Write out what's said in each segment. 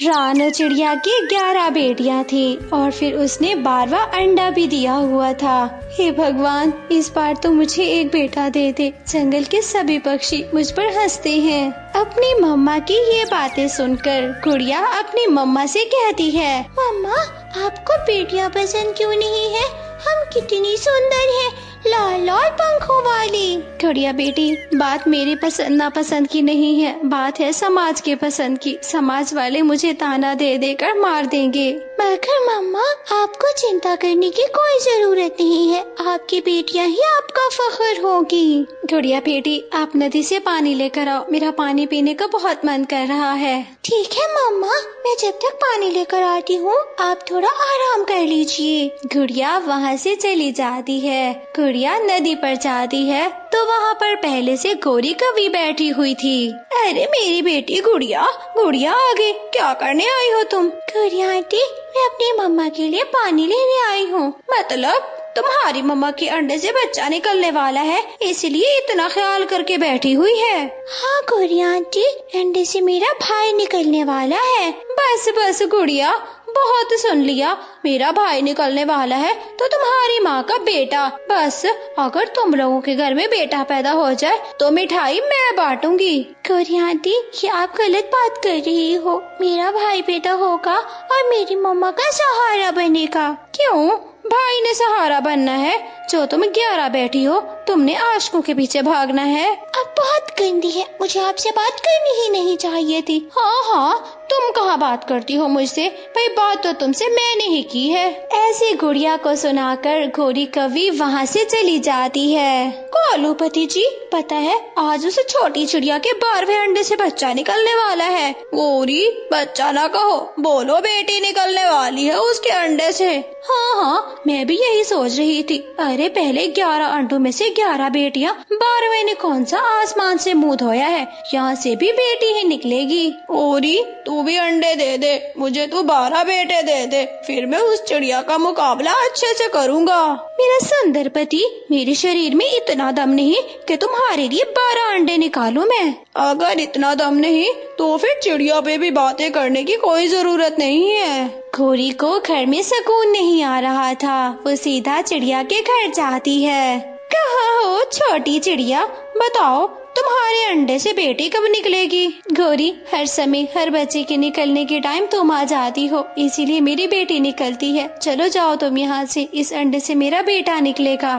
रानो चिड़िया की 11 बेटियां थी और फिर उसने 12वां अंडा भी दिया हुआ था। हे भगवान, इस बार तो मुझे एक बेटा दे दे। जंगल के सभी पक्षी मुझ पर हंसते हैं। अपनी मम्मा की ये बातें सुनकर गुड़िया अपनी मम्मा से कहती है, मम्मा, आपको बेटियां पसंद क्यों नहीं है? हम कितनी सुंदर हैं, लाल लाल पंखों वाली। गुड़िया बेटी, बात मेरी पसंद नापसंद की नहीं है, बात है समाज के पसंद की। समाज वाले मुझे ताना दे देकर मार देंगे। मगर मम्मा, आपको चिंता करने की कोई जरूरत नहीं है, आपकी बेटियां ही आपका फख्र होगी। गुड़िया बेटी, आप नदी से पानी लेकर आओ, मेरा पानी पीने का बहुत मन कर रहा है। ठीक है मम्मा, मैं जब तक पानी लेकर आती हूँ आप थोड़ा आराम कर लीजिए। गुड़िया वहाँ से चली जाती है। गुड़िया नदी पर जाती है तो वहाँ पर पहले से गोरी कवि बैठी हुई थी। अरे मेरी बेटी गुड़िया, गुड़िया आगे क्या करने आई हो तुम? गुड़िया आंटी, मैं अपनी मम्मा के लिए पानी लेने आई हूँ। मतलब तुम्हारी मम्मा के अंडे से बच्चा निकलने वाला है, इसलिए इतना ख्याल करके बैठी हुई है? हाँ गुड़िया आंटी, अंडे से मेरा भाई निकलने वाला है। बस बस गुड़िया, बहुत सुन लिया। मेरा भाई निकलने वाला है तो तुम्हारी माँ का बेटा। बस अगर तुम लोगों के घर में बेटा पैदा हो जाए तो मिठाई मैं बांटूंगी। गुड़िया आंटी, ये आप गलत बात कर रही हो। मेरा भाई पैदा होगा और मेरी मम्मा का सहारा बनेगा। क्यों? भाई ने सहारा बनना है? जो तुम 11 बैठी हो, तुमने आशिकों के पीछे भागना है। अब बहुत गंदी है, मुझे आपसे बात करनी ही नहीं चाहिए थी। हाँ हाँ, तुम कहाँ बात करती हो मुझसे? भाई बात तो तुमसे मैंने ही की है। ऐसी गुड़िया को सुनाकर गोरी कवि वहाँ से चली जाती है। कोलूपति जी, पता है आज उस छोटी चिड़िया के 12वें अंडे से बच्चा निकलने वाला है। गोरी, बच्चा ना कहो, बोलो बेटी निकलने वाली है उसके अंडे से। हाँ हाँ, मैं भी यही सोच रही थी। अरे पहले 11 अंडों में से 11 बेटियां, 12वें ने कौन सा आसमान से मुंह धोया है, यहाँ से भी बेटी ही निकलेगी। ओरी, तू भी अंडे दे दे, मुझे तू 12 बेटे दे दे, फिर मैं उस चिड़िया का मुकाबला अच्छे से करूँगा। मेरा सुंदर पति, मेरे शरीर में इतना दम नहीं कि तुम्हारे लिए 12 अंडे निकालूं मैं। अगर इतना दम नहीं तो फिर चिड़िया पे भी बातें करने की कोई जरूरत नहीं है। गोरी को घर में सुकून नहीं आ रहा था, वो सीधा चिड़िया के घर जाती है। कहाँ हो छोटी चिड़िया, बताओ तुम्हारे अंडे से बेटी कब निकलेगी? गोरी, हर समय हर बच्चे के निकलने के टाइम तुम आ जाती हो, इसीलिए मेरी बेटी निकलती है। चलो जाओ तुम यहाँ से, इस अंडे से मेरा बेटा निकलेगा।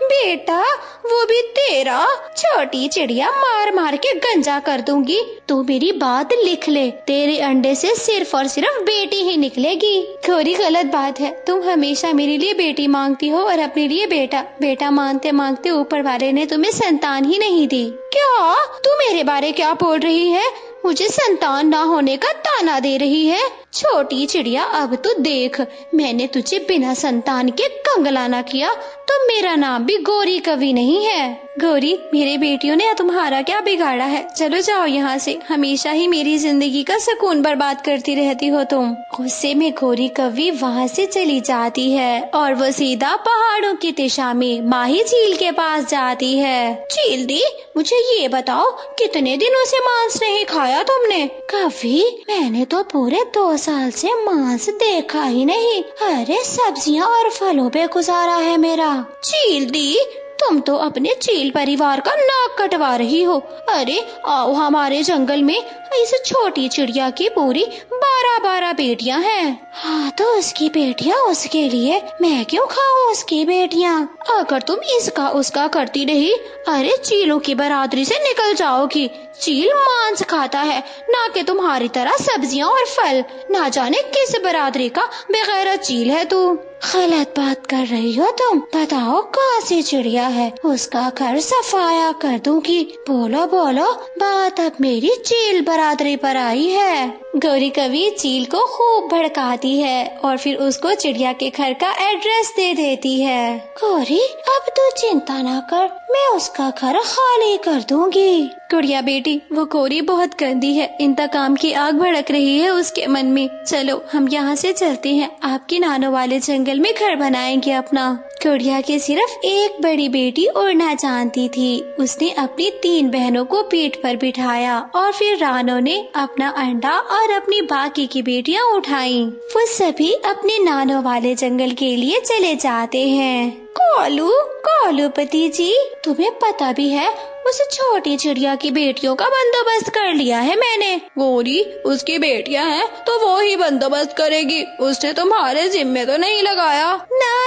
बेटा, वो भी तेरा? छोटी चिड़िया, मार मार के गंजा कर दूंगी। तू मेरी बात लिख ले, तेरे अंडे से सिर्फ और सिर्फ बेटी ही निकलेगी। थोड़ी गलत बात है, तुम हमेशा मेरे लिए बेटी मांगती हो और अपने लिए बेटा। बेटा मांगते मांगते ऊपर वाले ने तुम्हें संतान ही नहीं दी। क्या तू मेरे बारे क्या बोल रही है? मुझे संतान ना होने का ताना दे रही है? छोटी चिड़िया, अब तो देख, मैंने तुझे बिना संतान के कंगला ना किया तो मेरा नाम भी गोरी कवि नहीं है। गोरी, मेरे बेटियों ने तुम्हारा क्या बिगाड़ा है? चलो जाओ यहाँ से, हमेशा ही मेरी जिंदगी का सुकून बर्बाद करती रहती हो तुम। गुस्से में गोरी कवि वहाँ से चली जाती है और वो सीधा पहाड़ों की दिशा में माही झील के पास जाती है। झील दी, मुझे ये बताओ, कितने दिनों से मांस नहीं खाया तुमने? कवि, मैंने तो पूरे 2 साल से मांस देखा ही नहीं। अरे सब्जियाँ और फलों पे गुजारा है मेरा। झील दी, तुम तो अपने चील परिवार का नाक कटवा रही हो। अरे आओ, हमारे जंगल में इस छोटी चिड़िया की पूरी 12 बेटियां हैं। हाँ तो उसकी बेटियां उसके लिए, मैं क्यों खाऊं उसकी बेटियां? अगर तुम इसका उसका करती रही, अरे चीलों की बरादरी से निकल जाओगी। चील मांस खाता है, ना कि तुम्हारी तरह सब्जियां और फल। ना जाने किस बरादरी का बेगैरत चील है तू। गलत बात कर रही हो तुम। बताओ कौन सी चिड़िया है, उसका घर सफाया कर दूंगी। बोलो बोलो, बात अब मेरी चील बरादरी पर आई है। गौरी कवि चील को खूब भड़काती है और फिर उसको चिड़िया के घर का एड्रेस दे देती है। गौरी, अब तू चिंता ना कर, मैं उसका घर खाली कर दूंगी। गुड़िया बेटी, वो गौरी बहुत गंदी है, इंतकाम की आग भड़क रही है उसके मन में। चलो हम यहाँ से चलते हैं, आपके नानों वाले जंगल में घर बनाएंगे अपना। गुड़िया की सिर्फ एक बड़ी बेटी उड़ना जानती थी। उसने अपनी 3 बहनों को पीठ पर बिठाया और फिर रानो ने अपना अंडा और अपनी बाकी की बेटियां उठाई। वो सभी अपने नानों वाले जंगल के लिए चले जाते हैं। कोलू पति जी, तुम्हें पता भी है उस छोटी चिड़िया की बेटियों का बंदोबस्त कर लिया है मैंने। गौरी, उसकी बेटियां हैं तो वो ही बंदोबस्त करेगी, उसने तुम्हारे जिम्मे तो नहीं लगाया।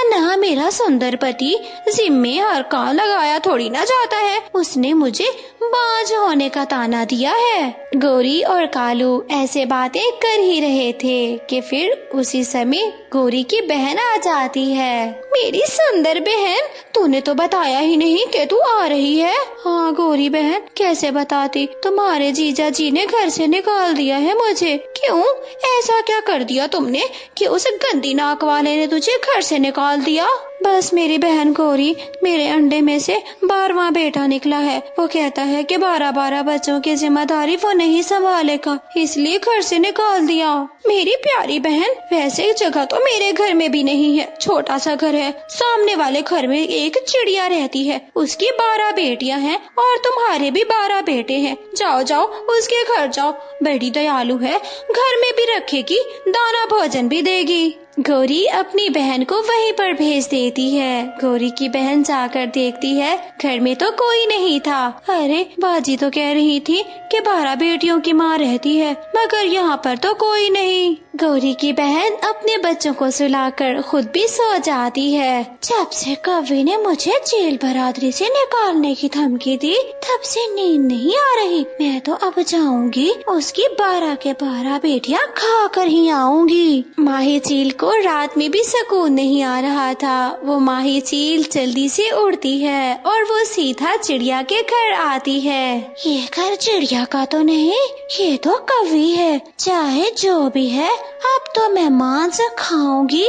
ना मेरा सुंदर पति जिम्मे हर काम लगाया थोड़ी ना जाता है। उसने मुझे बाज होने का ताना दिया है। गौरी और कालू ऐसे बातें कर ही रहे थे कि फिर उसी समय गौरी की बहन आ जाती है। मेरी सुंदर बहन, तूने तो बताया ही नहीं कि तू आ रही है। हाँ गौरी बहन, कैसे बताती, तुम्हारे जीजा जी ने घर से निकाल दिया है मुझे। क्यों, ऐसा क्या कर दिया तुमने कि उस गंदी नाक वाले ने तुझे घर से निकाल दिया? बस मेरी बहन गौरी, मेरे अंडे में से 12वां बेटा निकला है। वो कहता है कि 12 बच्चों की जिम्मेदारी वो नहीं संभालेगा, इसलिए घर से निकाल दिया। मेरी प्यारी बहन, वैसे जगह तो मेरे घर में भी नहीं है, छोटा सा घर है। सामने वाले घर में एक चिड़िया रहती है, उसकी 12 बेटियां हैं और तुम्हारे भी 12 बेटे हैं। जाओ उसके घर जाओ, बड़ी दयालु है, घर में भी रखेगी, दाना भोजन भी देगी। गौरी अपनी बहन को वहीं पर भेज देती है। गौरी की बहन जाकर देखती है घर में तो कोई नहीं था। अरे बाजी तो कह रही थी कि 12 बेटियों की माँ रहती है, मगर यहाँ पर तो कोई नहीं। गौरी की बहन अपने बच्चों को सुलाकर खुद भी सो जाती है। जब से कौवे ने मुझे जेल बरादरी से निकालने की धमकी दी, तब से नींद नहीं आ रही। मैं तो अब जाऊंगी, उसकी 12 के 12 बेटियां खा कर ही आऊंगी। माही चील को रात में भी सुकून नहीं आ रहा था। वो माही चील जल्दी से उड़ती है और वो सीधा चिड़िया के घर आती है। ये घर चिड़िया का तो नहीं, ये तो कौवी है। चाहे जो भी है, अब तो मैं मांस खाऊंगी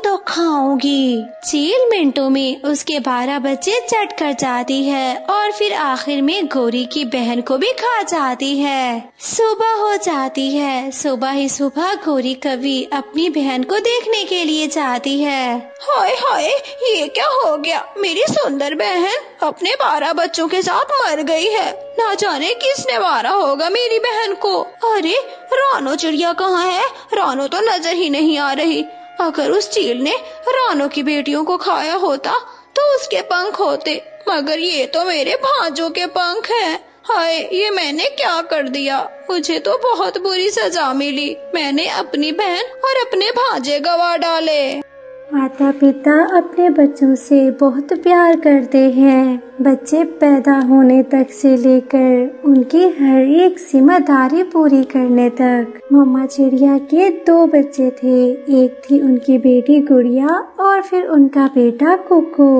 तो खाऊंगी। चील मिनटों में उसके 12 बच्चे चट कर जाती है और फिर आखिर में गौरी की बहन को भी खा जाती है। सुबह हो जाती है। सुबह ही सुबह गौरी कौवी अपनी बहन को देखने के लिए जाती है। हाय, ये क्या हो गया? मेरी सुंदर बहन अपने 12 बच्चों के साथ मर गई है। ना जाने किसने मारा होगा मेरी बहन को। अरे रानो चिड़िया कहाँ है? रानो तो नजर ही नहीं आ रही। अगर उस चील ने रानो की बेटियों को खाया होता तो उसके पंख होते, मगर ये तो मेरे भांजों के पंख हैं। हाय, ये मैंने क्या कर दिया? मुझे तो बहुत बुरी सजा मिली। मैंने अपनी बहन और अपने भांजे गवा डाले। माता पिता अपने बच्चों से बहुत प्यार करते हैं। बच्चे पैदा होने तक से लेकर उनकी हर एक जिम्मेदारी पूरी करने तक। मम्मा चिड़िया के 2 बच्चे थे। एक थी उनकी बेटी गुड़िया और फिर उनका बेटा कोको।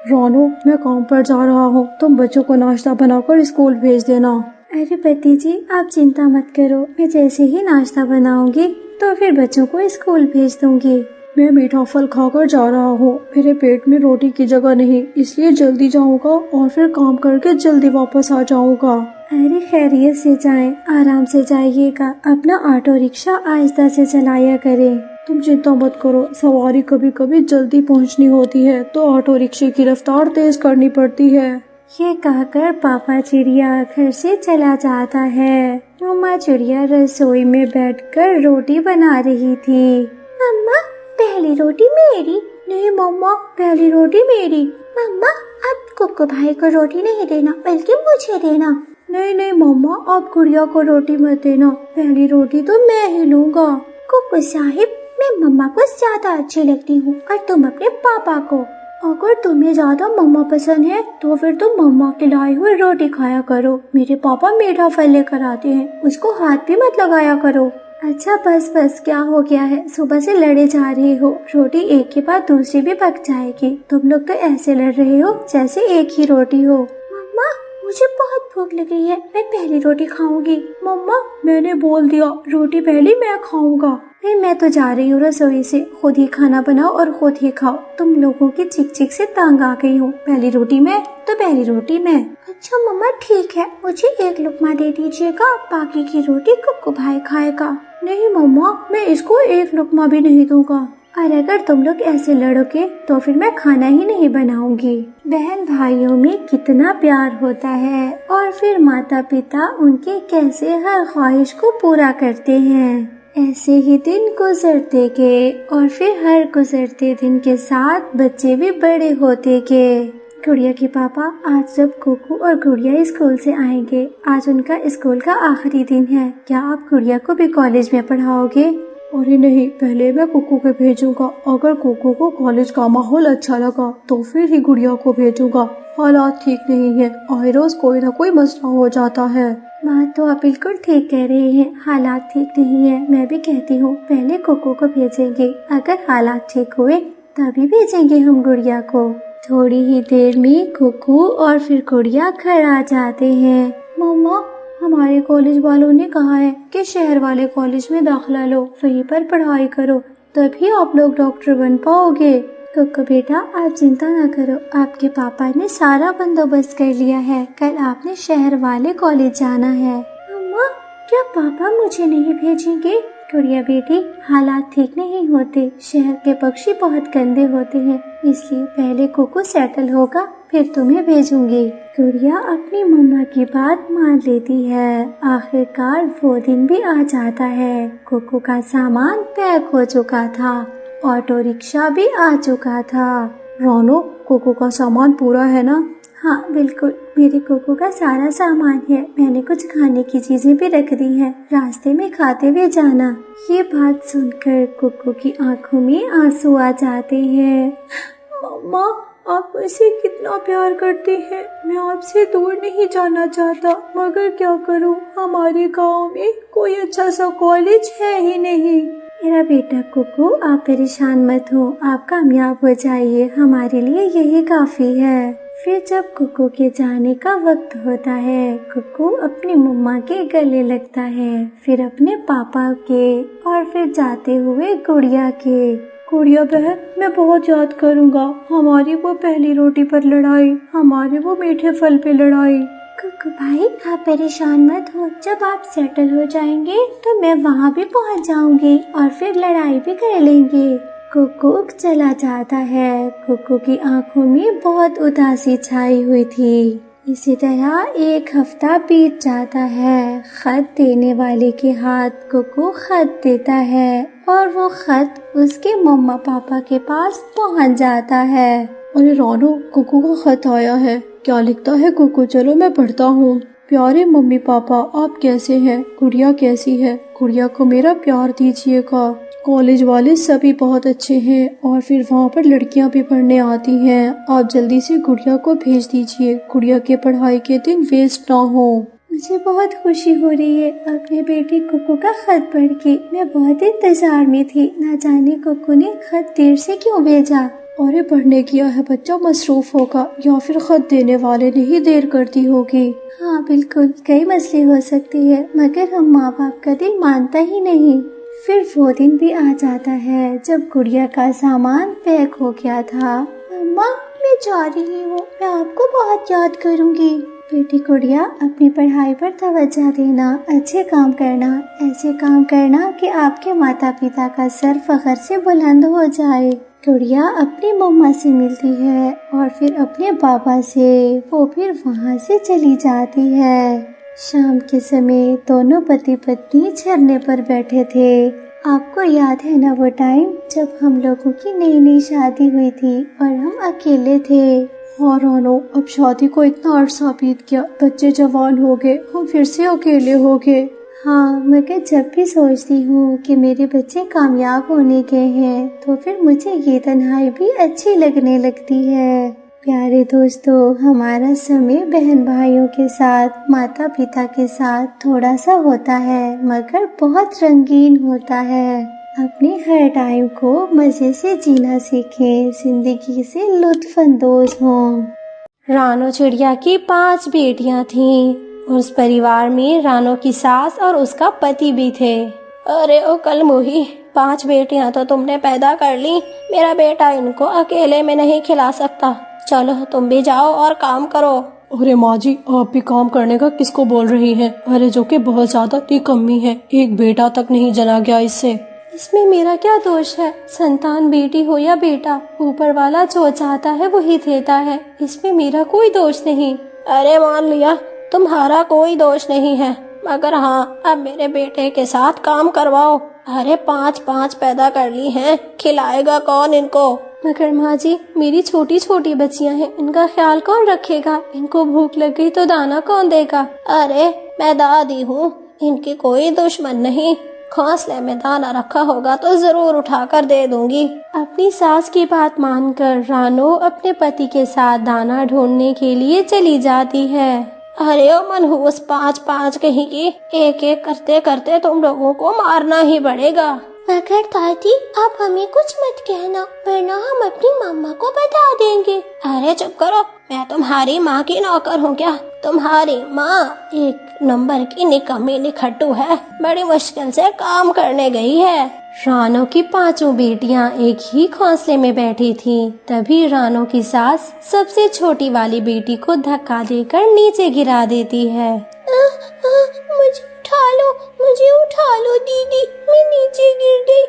रानो, मैं काम पर जा रहा हूँ, तुम बच्चों को नाश्ता बनाकर स्कूल भेज देना। अरे पति जी, आप चिंता मत करो, मैं जैसे ही नाश्ता बनाऊंगी तो फिर बच्चों को स्कूल भेज दूंगी। मैं मीठा फल खाकर जा रहा हूँ, मेरे पेट में रोटी की जगह नहीं, इसलिए जल्दी जाऊँगा और फिर काम करके जल्दी वापस आ जाऊँगा। अरे खैरियत से जाएं, आराम से जाइएगा। अपना ऑटो रिक्शा आहिस्ता से चलाया करें। तुम चिंता मत करो, सवारी कभी कभी जल्दी पहुँचनी होती है तो ऑटो रिक्शे की रफ्तार तेज करनी पड़ती है। ये कहकर पापा चिड़िया घर से चला जाता है। मम्मा चिड़िया रसोई में बैठकर रोटी बना रही थी। मम्मा, पहली रोटी मेरी। नहीं मम्मा, पहली रोटी मेरी। मम्मा, अब कुक्कू भाई को रोटी नहीं देना, बल्कि मुझे देना। नहीं मम्मा, आप गुड़िया को रोटी मत देना, पहली रोटी तो मैं ही लूँगा। कुक्कू साहिब, मैं मम्मा को ज्यादा अच्छी लगती हूँ और तुम अपने पापा को। अगर तुम्हें ज्यादा मम्मा पसंद है तो फिर तुम मम्मा के लाई हुई रोटी खाया करो। मेरे पापा मीठा फल लेकर आते हैं, उसको हाथ भी मत लगाया करो। अच्छा बस, क्या हो गया है? सुबह से लड़े जा रहे हो, रोटी एक के बाद दूसरी भी पक जाएगी। तुम लोग तो ऐसे लड़ रहे हो जैसे एक ही रोटी हो। मम्मा, मुझे बहुत भूख लगी है, मैं पहली रोटी खाऊंगी। मम्मा, मैंने बोल दिया रोटी पहली मैं खाऊंगा। मैं तो जा रही हूँ रसोई से, खुद ही खाना बनाओ और खुद ही खाओ। तुम लोगों की चिक से तंग आ गई हूँ। पहली रोटी मैं तो पहली रोटी मैं। अच्छा मम्मा ठीक है, मुझे एक लुकमा दे दीजिएगा, बाकी की रोटी कुक्कू भाई खाएगा। नहीं मम्मा, मैं इसको एक लुकमा भी नहीं दूंगा। और अगर तुम लोग ऐसे लड़ोगे तो फिर मैं खाना ही नहीं बनाऊंगी। बहन भाइयों में कितना प्यार होता है और फिर माता पिता उनके कैसे हर ख्वाहिश को पूरा करते हैं। ऐसे ही दिन गुजरते गए और फिर हर गुजरते दिन के साथ बच्चे भी बड़े होते गए। गुड़िया के पापा, आज जब कुकू और गुड़िया स्कूल से आएंगे, आज उनका स्कूल का आखिरी दिन है, क्या आप गुड़िया को भी कॉलेज में पढ़ाओगे? अरे नहीं, पहले मैं कुकू को भेजूंगा। अगर कुकू को कॉलेज का माहौल अच्छा लगा तो फिर ही गुड़िया को भेजूंगा। हालात ठीक नहीं है, आए रोज कोई ना कोई मसला हो जाता है। बात तो आप बिल्कुल ठीक कह रहे हैं, हालात ठीक नहीं है। मैं भी कहती हूँ पहले कुकू को भेजेंगे, अगर हालात ठीक हुए तभी भेजेंगे हम गुड़िया को। थोड़ी ही देर में कुकू और फिर गुड़िया घर आ जाते हैं। मम्मा, हमारे कॉलेज वालों ने कहा है कि शहर वाले कॉलेज में दाखिला लो, वहीं पर पढ़ाई करो, तभी आप लोग डॉक्टर बन पाओगे। कुकू बेटा, आप चिंता ना करो, आपके पापा ने सारा बंदोबस्त कर लिया है। कल आपने शहर वाले कॉलेज जाना है। मम्मा, क्या पापा मुझे नहीं भेजेंगे? गुड़िया बेटी, हालात ठीक नहीं होते, शहर के पक्षी बहुत गंदे होते हैं, इसलिए पहले कुकू सेटल होगा फिर तुम्हें भेजूंगी। गुड़िया अपनी मम्मा की बात मान लेती है। आखिरकार वो दिन भी आ जाता है। कुकू का सामान पैक हो चुका था, ऑटो रिक्शा भी आ चुका था। रानो, कुकू का सामान पूरा है ना? हाँ बिल्कुल, मेरे कुकू का सारा सामान है। मैंने कुछ खाने की चीजें भी रख दी हैं, रास्ते में खाते हुए जाना। ये बात सुनकर कुकू की आंखों में आंसू आ जाते हैं। मम्मा, आप मुझसे कितना प्यार करते हैं, मैं आपसे दूर नहीं जाना चाहता, मगर क्या करूं, हमारे गांव में कोई अच्छा सा कॉलेज है ही नहीं। मेरा बेटा कुकू, आप परेशान मत हो, आप कामयाब हो जाइए, हमारे लिए यही काफी है। फिर जब कुकू के जाने का वक्त होता है, कुकू अपनी मम्मा के गले लगता है, फिर अपने पापा के और फिर जाते हुए गुड़िया के। गुड़िया बहन, मैं बहुत याद करूँगा हमारी वो पहली रोटी पर लड़ाई, हमारे वो मीठे फल पे लड़ाई। कुकू भाई, आप परेशान मत हो, जब आप सेटल हो जाएंगे तो मैं वहाँ भी पहुँच जाऊंगी और फिर लड़ाई भी कर लेंगे। कुकू चला जाता है। कुकू की आंखों में बहुत उदासी छाई हुई थी। इसी तरह एक हफ्ता बीत जाता है। खत देने वाले के हाथ कुकू खत देता है और वो खत उसके मम्मा पापा के पास पहुंच जाता है। अरे रानो, कुकू का खत आया है, क्या लिखता है कुकू? चलो मैं पढ़ता हूँ। प्यारे मम्मी पापा, आप कैसे हैं? गुड़िया कैसी है? गुड़िया को मेरा प्यार दीजिएगा। कॉलेज वाले सभी बहुत अच्छे हैं और फिर वहाँ पर लड़कियाँ भी पढ़ने आती हैं। आप जल्दी से गुड़िया को भेज दीजिए, गुड़िया के पढ़ाई के दिन वेस्ट ना हो। मुझे बहुत खुशी हो रही है अपने बेटी कुकू का खत पढ़ के। मैं बहुत इंतजार में थी, ना जाने कुकू ने खत देर से क्यों भेजा। अरे पढ़ने किया है बच्चा मसरूफ होगा, या फिर खत देने वाले ने ही देर कर दी होगी। हाँ बिल्कुल, कई मसले हो सकते हैं, मगर हम माँ बाप का दिल मानता ही नहीं। फिर वो दिन भी आ जाता है जब गुड़िया का सामान पैक हो गया था। मम्मा, मैं जा रही हूँ, मैं आपको बहुत याद करूँगी। बेटी गुड़िया, अपनी पढ़ाई पर तवज्जो देना, अच्छे काम करना, ऐसे काम करना कि आपके माता पिता का सर फख्र से बुलंद हो जाए। गुड़िया अपनी मम्मा से मिलती है और फिर अपने पापा से, वो फिर वहाँ से चली जाती है। शाम के समय दोनों पति पत्नी झरने पर बैठे थे। आपको याद है ना वो टाइम जब हम लोगों की नई नई शादी हुई थी और हम अकेले थे। हाँ रानो, अब शादी को इतना अरसा बीत गया, बच्चे जवान हो गए, हम फिर से अकेले हो गए। हाँ, मगर जब भी सोचती हूँ कि मेरे बच्चे कामयाब होने गए हैं तो फिर मुझे ये तन्हाई भी अच्छी लगने लगती है। प्यारे दोस्तों, हमारा समय बहन भाइयों के साथ, माता पिता के साथ थोड़ा सा होता है, मगर बहुत रंगीन होता है। अपने हर टाइम को मजे से जीना सीखें, जिंदगी से लुत्फानंदोज हों। रानो चिड़िया की 5 बेटियां थीं। उस परिवार में रानो की सास और उसका पति भी थे। अरे ओ कलमुही, 5 बेटियां तो तुमने पैदा कर ली, मेरा बेटा इनको अकेले में नहीं खिला सकता। चलो तुम भी जाओ और काम करो। अरे माँ जी, आप भी काम करने का किसको बोल रही हैं? अरे जो कि बहुत ज्यादा निकम्मी है, एक बेटा तक नहीं जना गया इससे। इसमें मेरा क्या दोष है? संतान बेटी हो या बेटा, ऊपर वाला जो चाहता है वही देता है। इसमें मेरा कोई दोष नहीं। अरे मान लिया तुम्हारा कोई दोष नहीं है, मगर हाँ, अब मेरे बेटे के साथ काम करवाओ। अरे 5-5 पैदा कर ली हैं, खिलाएगा कौन इनको? मगर माँ जी, मेरी छोटी छोटी बच्चियाँ हैं, इनका ख्याल कौन रखेगा? इनको भूख लग गई तो दाना कौन देगा? अरे मैं दादी हूँ, इनकी कोई दुश्मन नहीं। घोंसले में दाना रखा होगा तो जरूर उठाकर दे दूंगी। अपनी सास की बात मानकर रानो अपने पति के साथ दाना ढूंढने के लिए चली जाती है। अरे ओ मनहूस 5-5 कहीं की, एक एक करते करते तुम लोगों को मारना ही पड़ेगा। मगर दादी, आप हमें कुछ मत कहना, वरना हम अपनी मम्मा को बता देंगे। अरे चुप करो, मैं तुम्हारी माँ की नौकर हूँ क्या? तुम्हारी माँ एक नंबर की निकम्मी निखट्टू है, बड़ी मुश्किल से काम करने गई है। रानो की 5 बेटियां एक ही घोंसले में बैठी थीं। तभी रानो की सास सबसे छोटी वाली बेटी को धक्का देकर नीचे गिरा देती है। मुझे उठा लो दीदी, मैं नीचे गिर गई।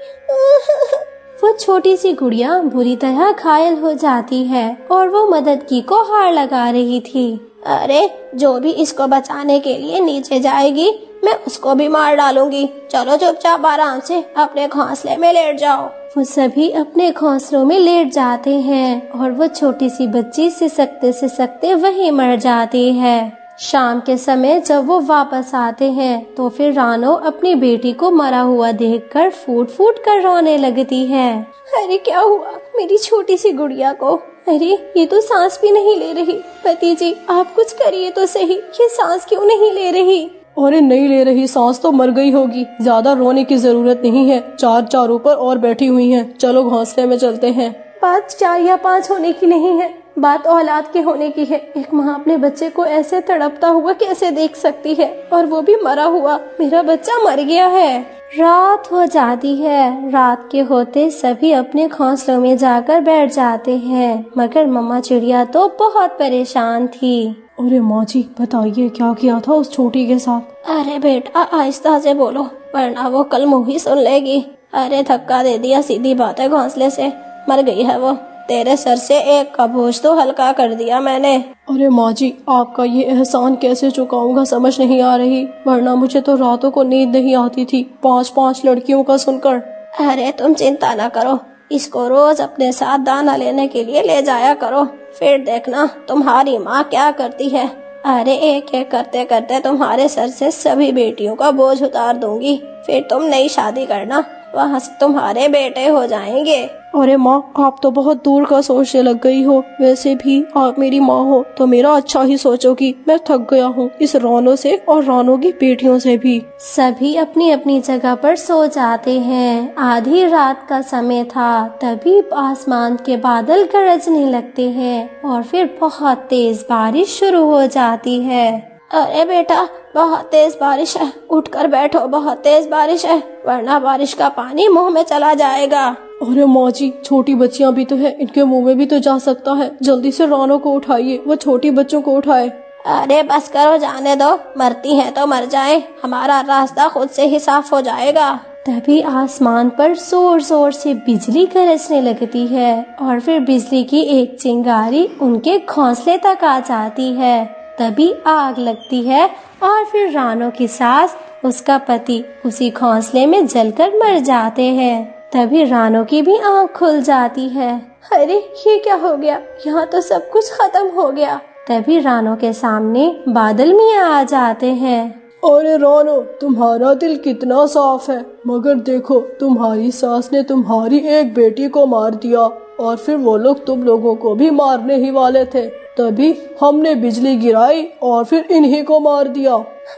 वो छोटी सी गुड़िया बुरी तरह घायल हो जाती है और वो मदद की को हार लगा रही थी। अरे जो भी इसको बचाने के लिए नीचे जाएगी, मैं उसको भी मार डालूंगी। चलो चुपचाप आराम से अपने घोंसले में लेट जाओ। वो सभी अपने घोंसलों में लेट जाते हैं और वो छोटी सी बच्ची सिसकते वहीं मर जाती है। शाम के समय जब वो वापस आते हैं तो फिर रानो अपनी बेटी को मरा हुआ देखकर फूट फूट कर रोने लगती है। अरे क्या हुआ मेरी छोटी सी गुड़िया को? अरे ये तो सांस भी नहीं ले रही। पति जी, आप कुछ करिए तो सही, ये सांस क्यों नहीं ले रही? अरे नहीं ले रही सांस तो मर गई होगी, ज्यादा रोने की जरूरत नहीं है। 4 ऊपर और बैठी हुई हैं, चलो घोंसले में चलते हैं। बात 4 या 5 होने की नहीं है, बात औलाद के होने की है। एक माँ अपने बच्चे को ऐसे तड़पता हुआ कैसे देख सकती है, और वो भी मरा हुआ। मेरा बच्चा मर गया है। रात हो जाती है। रात के होते सभी अपने घोंसलों में जाकर बैठ जाते हैं, मगर मम्मा चिड़िया तो बहुत परेशान थी। अरे माँ जी बताइए, क्या किया था उस छोटी के साथ? अरे बेटा आहिस्ता से बोलो, वरना वो कल मुँह ही सुन लेगी। अरे धक्का दे दिया, सीधी बात है, घोंसले से मर गई है वो। तेरे सर से एक का बोझ तो हल्का कर दिया मैंने। अरे माँ जी, आपका ये एहसान कैसे चुकाऊंगा समझ नहीं आ रही, वरना मुझे तो रातों को नींद नहीं आती थी 5-5 लड़कियों का सुनकर। अरे तुम चिंता ना करो, इसको रोज अपने साथ दाना लेने के लिए ले जाया करो, फिर देखना तुम्हारी माँ क्या करती है। अरे एक एक करते करते तुम्हारे सर से सभी बेटियों का बोझ उतार दूंगी, फिर तुम नई शादी करना, वहाँ से तुम्हारे बेटे हो जाएंगे। अरे माँ, आप तो बहुत दूर का सोचने लग गई हो। वैसे भी आप मेरी माँ हो तो मेरा अच्छा ही सोचोगी। मैं थक गया हूँ इस रानो से और रानो की बेटियों से भी। सभी अपनी अपनी जगह पर सो जाते हैं। आधी रात का समय था, तभी आसमान के बादल गरजने लगते हैं और फिर बहुत तेज बारिश शुरू हो जाती है। अरे बेटा बहुत तेज बारिश है, उठकर बैठो, बहुत तेज बारिश है, वरना बारिश का पानी मुंह में चला जाएगा। अरे माँ जी, छोटी बच्चियाँ भी तो है, इनके मुंह में भी तो जा सकता है। जल्दी से रानो को उठाइए, वो छोटी बच्चों को उठाए। अरे बस करो, जाने दो, मरती हैं तो मर जाएं, हमारा रास्ता खुद से ही साफ हो जाएगा। तभी आसमान पर जोर जोर से बिजली गरजने लगती है और फिर बिजली की एक चिंगारी उनके घोंसले तक आ जाती है। तभी आग लगती है और फिर रानो की सास, उसका पति उसी घोंसले में जलकर मर जाते हैं। तभी रानो की भी आंख खुल जाती है। अरे ये क्या हो गया, यहाँ तो सब कुछ खत्म हो गया। तभी रानो के सामने बादल मियाँ आ जाते हैं। अरे रानो, तुम्हारा दिल कितना साफ है, मगर देखो तुम्हारी सास ने तुम्हारी एक बेटी को मार दिया और फिर वो लोग तुम लोगों को भी मारने ही वाले थे, तभी हमने बिजली गिराई और फिर इन्हीं को मार दिया।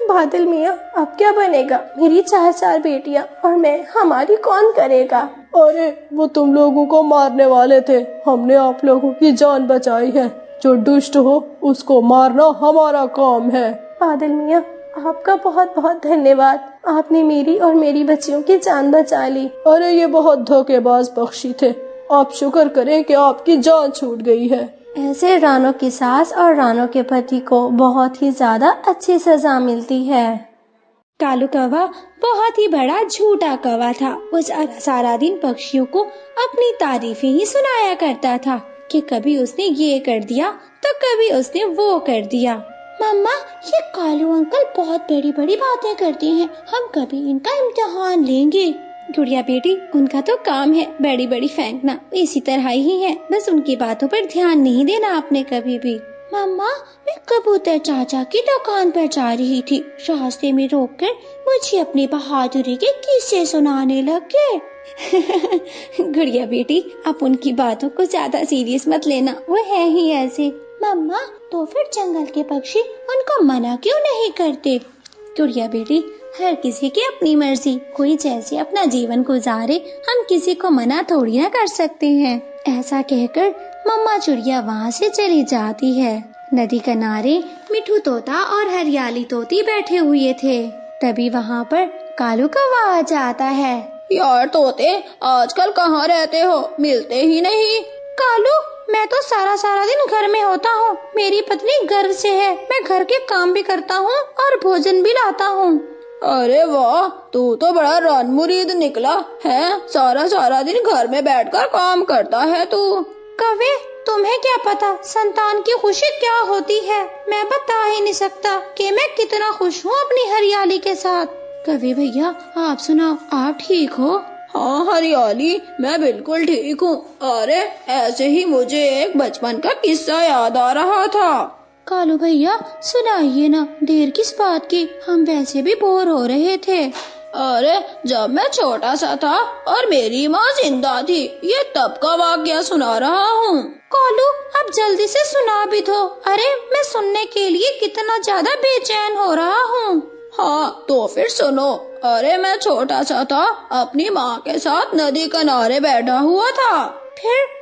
बादल मियाँ, अब क्या बनेगा? मेरी 4 बेटियाँ और मैं, हमारी कौन करेगा? अरे वो तुम लोगों को मारने वाले थे, हमने आप लोगों की जान बचाई है। जो दुष्ट हो उसको मारना हमारा काम है। बादल मियाँ, आपका बहुत बहुत धन्यवाद, आपने मेरी और मेरी बच्चियों की जान बचा ली। अरे ये बहुत धोखेबाज पक्षी थे, आप शुक्र करें कि आपकी जान छूट गई है। ऐसे रानो की सास और रानो के पति को बहुत ही ज्यादा अच्छी सजा मिलती है। कालू कौवा बहुत ही बड़ा झूठा कौवा था। वो सारा दिन पक्षियों को अपनी तारीफें ही सुनाया करता था कि कभी उसने ये कर दिया तो कभी उसने वो कर दिया। मम्मा, ये कालू अंकल बहुत बड़ी बड़ी बातें करते हैं, हम कभी इनका इम्तिहान लेंगे। गुड़िया बेटी, उनका तो काम है बड़ी बड़ी फेंकना, इसी तरह ही है, बस उनकी बातों पर ध्यान नहीं देना आपने कभी भी। मम्मा, मैं कबूतर चाचा की दुकान पर जा रही थी, रास्ते में रोककर मुझे अपनी बहादुरी के किस्से सुनाने लगे। गुड़िया बेटी, आप उनकी बातों को ज्यादा सीरियस मत लेना, वो है ही ऐसे। मम्मा, तो फिर जंगल के पक्षी उनको मना क्यों नहीं करते? गुड़िया बेटी, हर किसी की अपनी मर्जी, कोई जैसे अपना जीवन गुजारे, हम किसी को मना थोड़ी ना कर सकते हैं। ऐसा कहकर मम्मा चिड़िया वहाँ से चली जाती है। नदी किनारे मिठू तोता और हरियाली तोती बैठे हुए थे। तभी वहाँ पर कालू कौवा आ जाता है। यार तोते, आजकल कहाँ रहते हो, मिलते ही नहीं। कालू, मैं तो सारा दिन घर में होता हूँ, मेरी पत्नी गर्व से है, मैं घर के काम भी करता हूँ और भोजन भी लाता हूँ। अरे वाह, तू तो बड़ा रनमुरीद निकला है, सारा दिन घर में बैठकर काम करता है तू। कौवे, तुम्हें क्या पता संतान की खुशी क्या होती है, मैं बता ही नहीं सकता कि मैं कितना खुश हूँ अपनी हरियाली के साथ। कौवे भैया, आप सुनाओ, आप ठीक हो? हाँ हरियाली, मैं बिल्कुल ठीक हूँ। अरे ऐसे ही मुझे एक बचपन का किस्सा याद आ रहा था। कालू भैया, सुनाइए ना, देर किस बात की, हम वैसे भी बोर हो रहे थे। अरे जब मैं छोटा सा था और मेरी माँ जिंदा थी, ये तब का वाकया सुना रहा हूँ। कालू, अब जल्दी से सुना भी दो, अरे मैं सुनने के लिए कितना ज्यादा बेचैन हो रहा हूँ। हाँ तो फिर सुनो। अरे मैं छोटा सा था, अपनी माँ के साथ नदी किनारे बैठा हुआ था।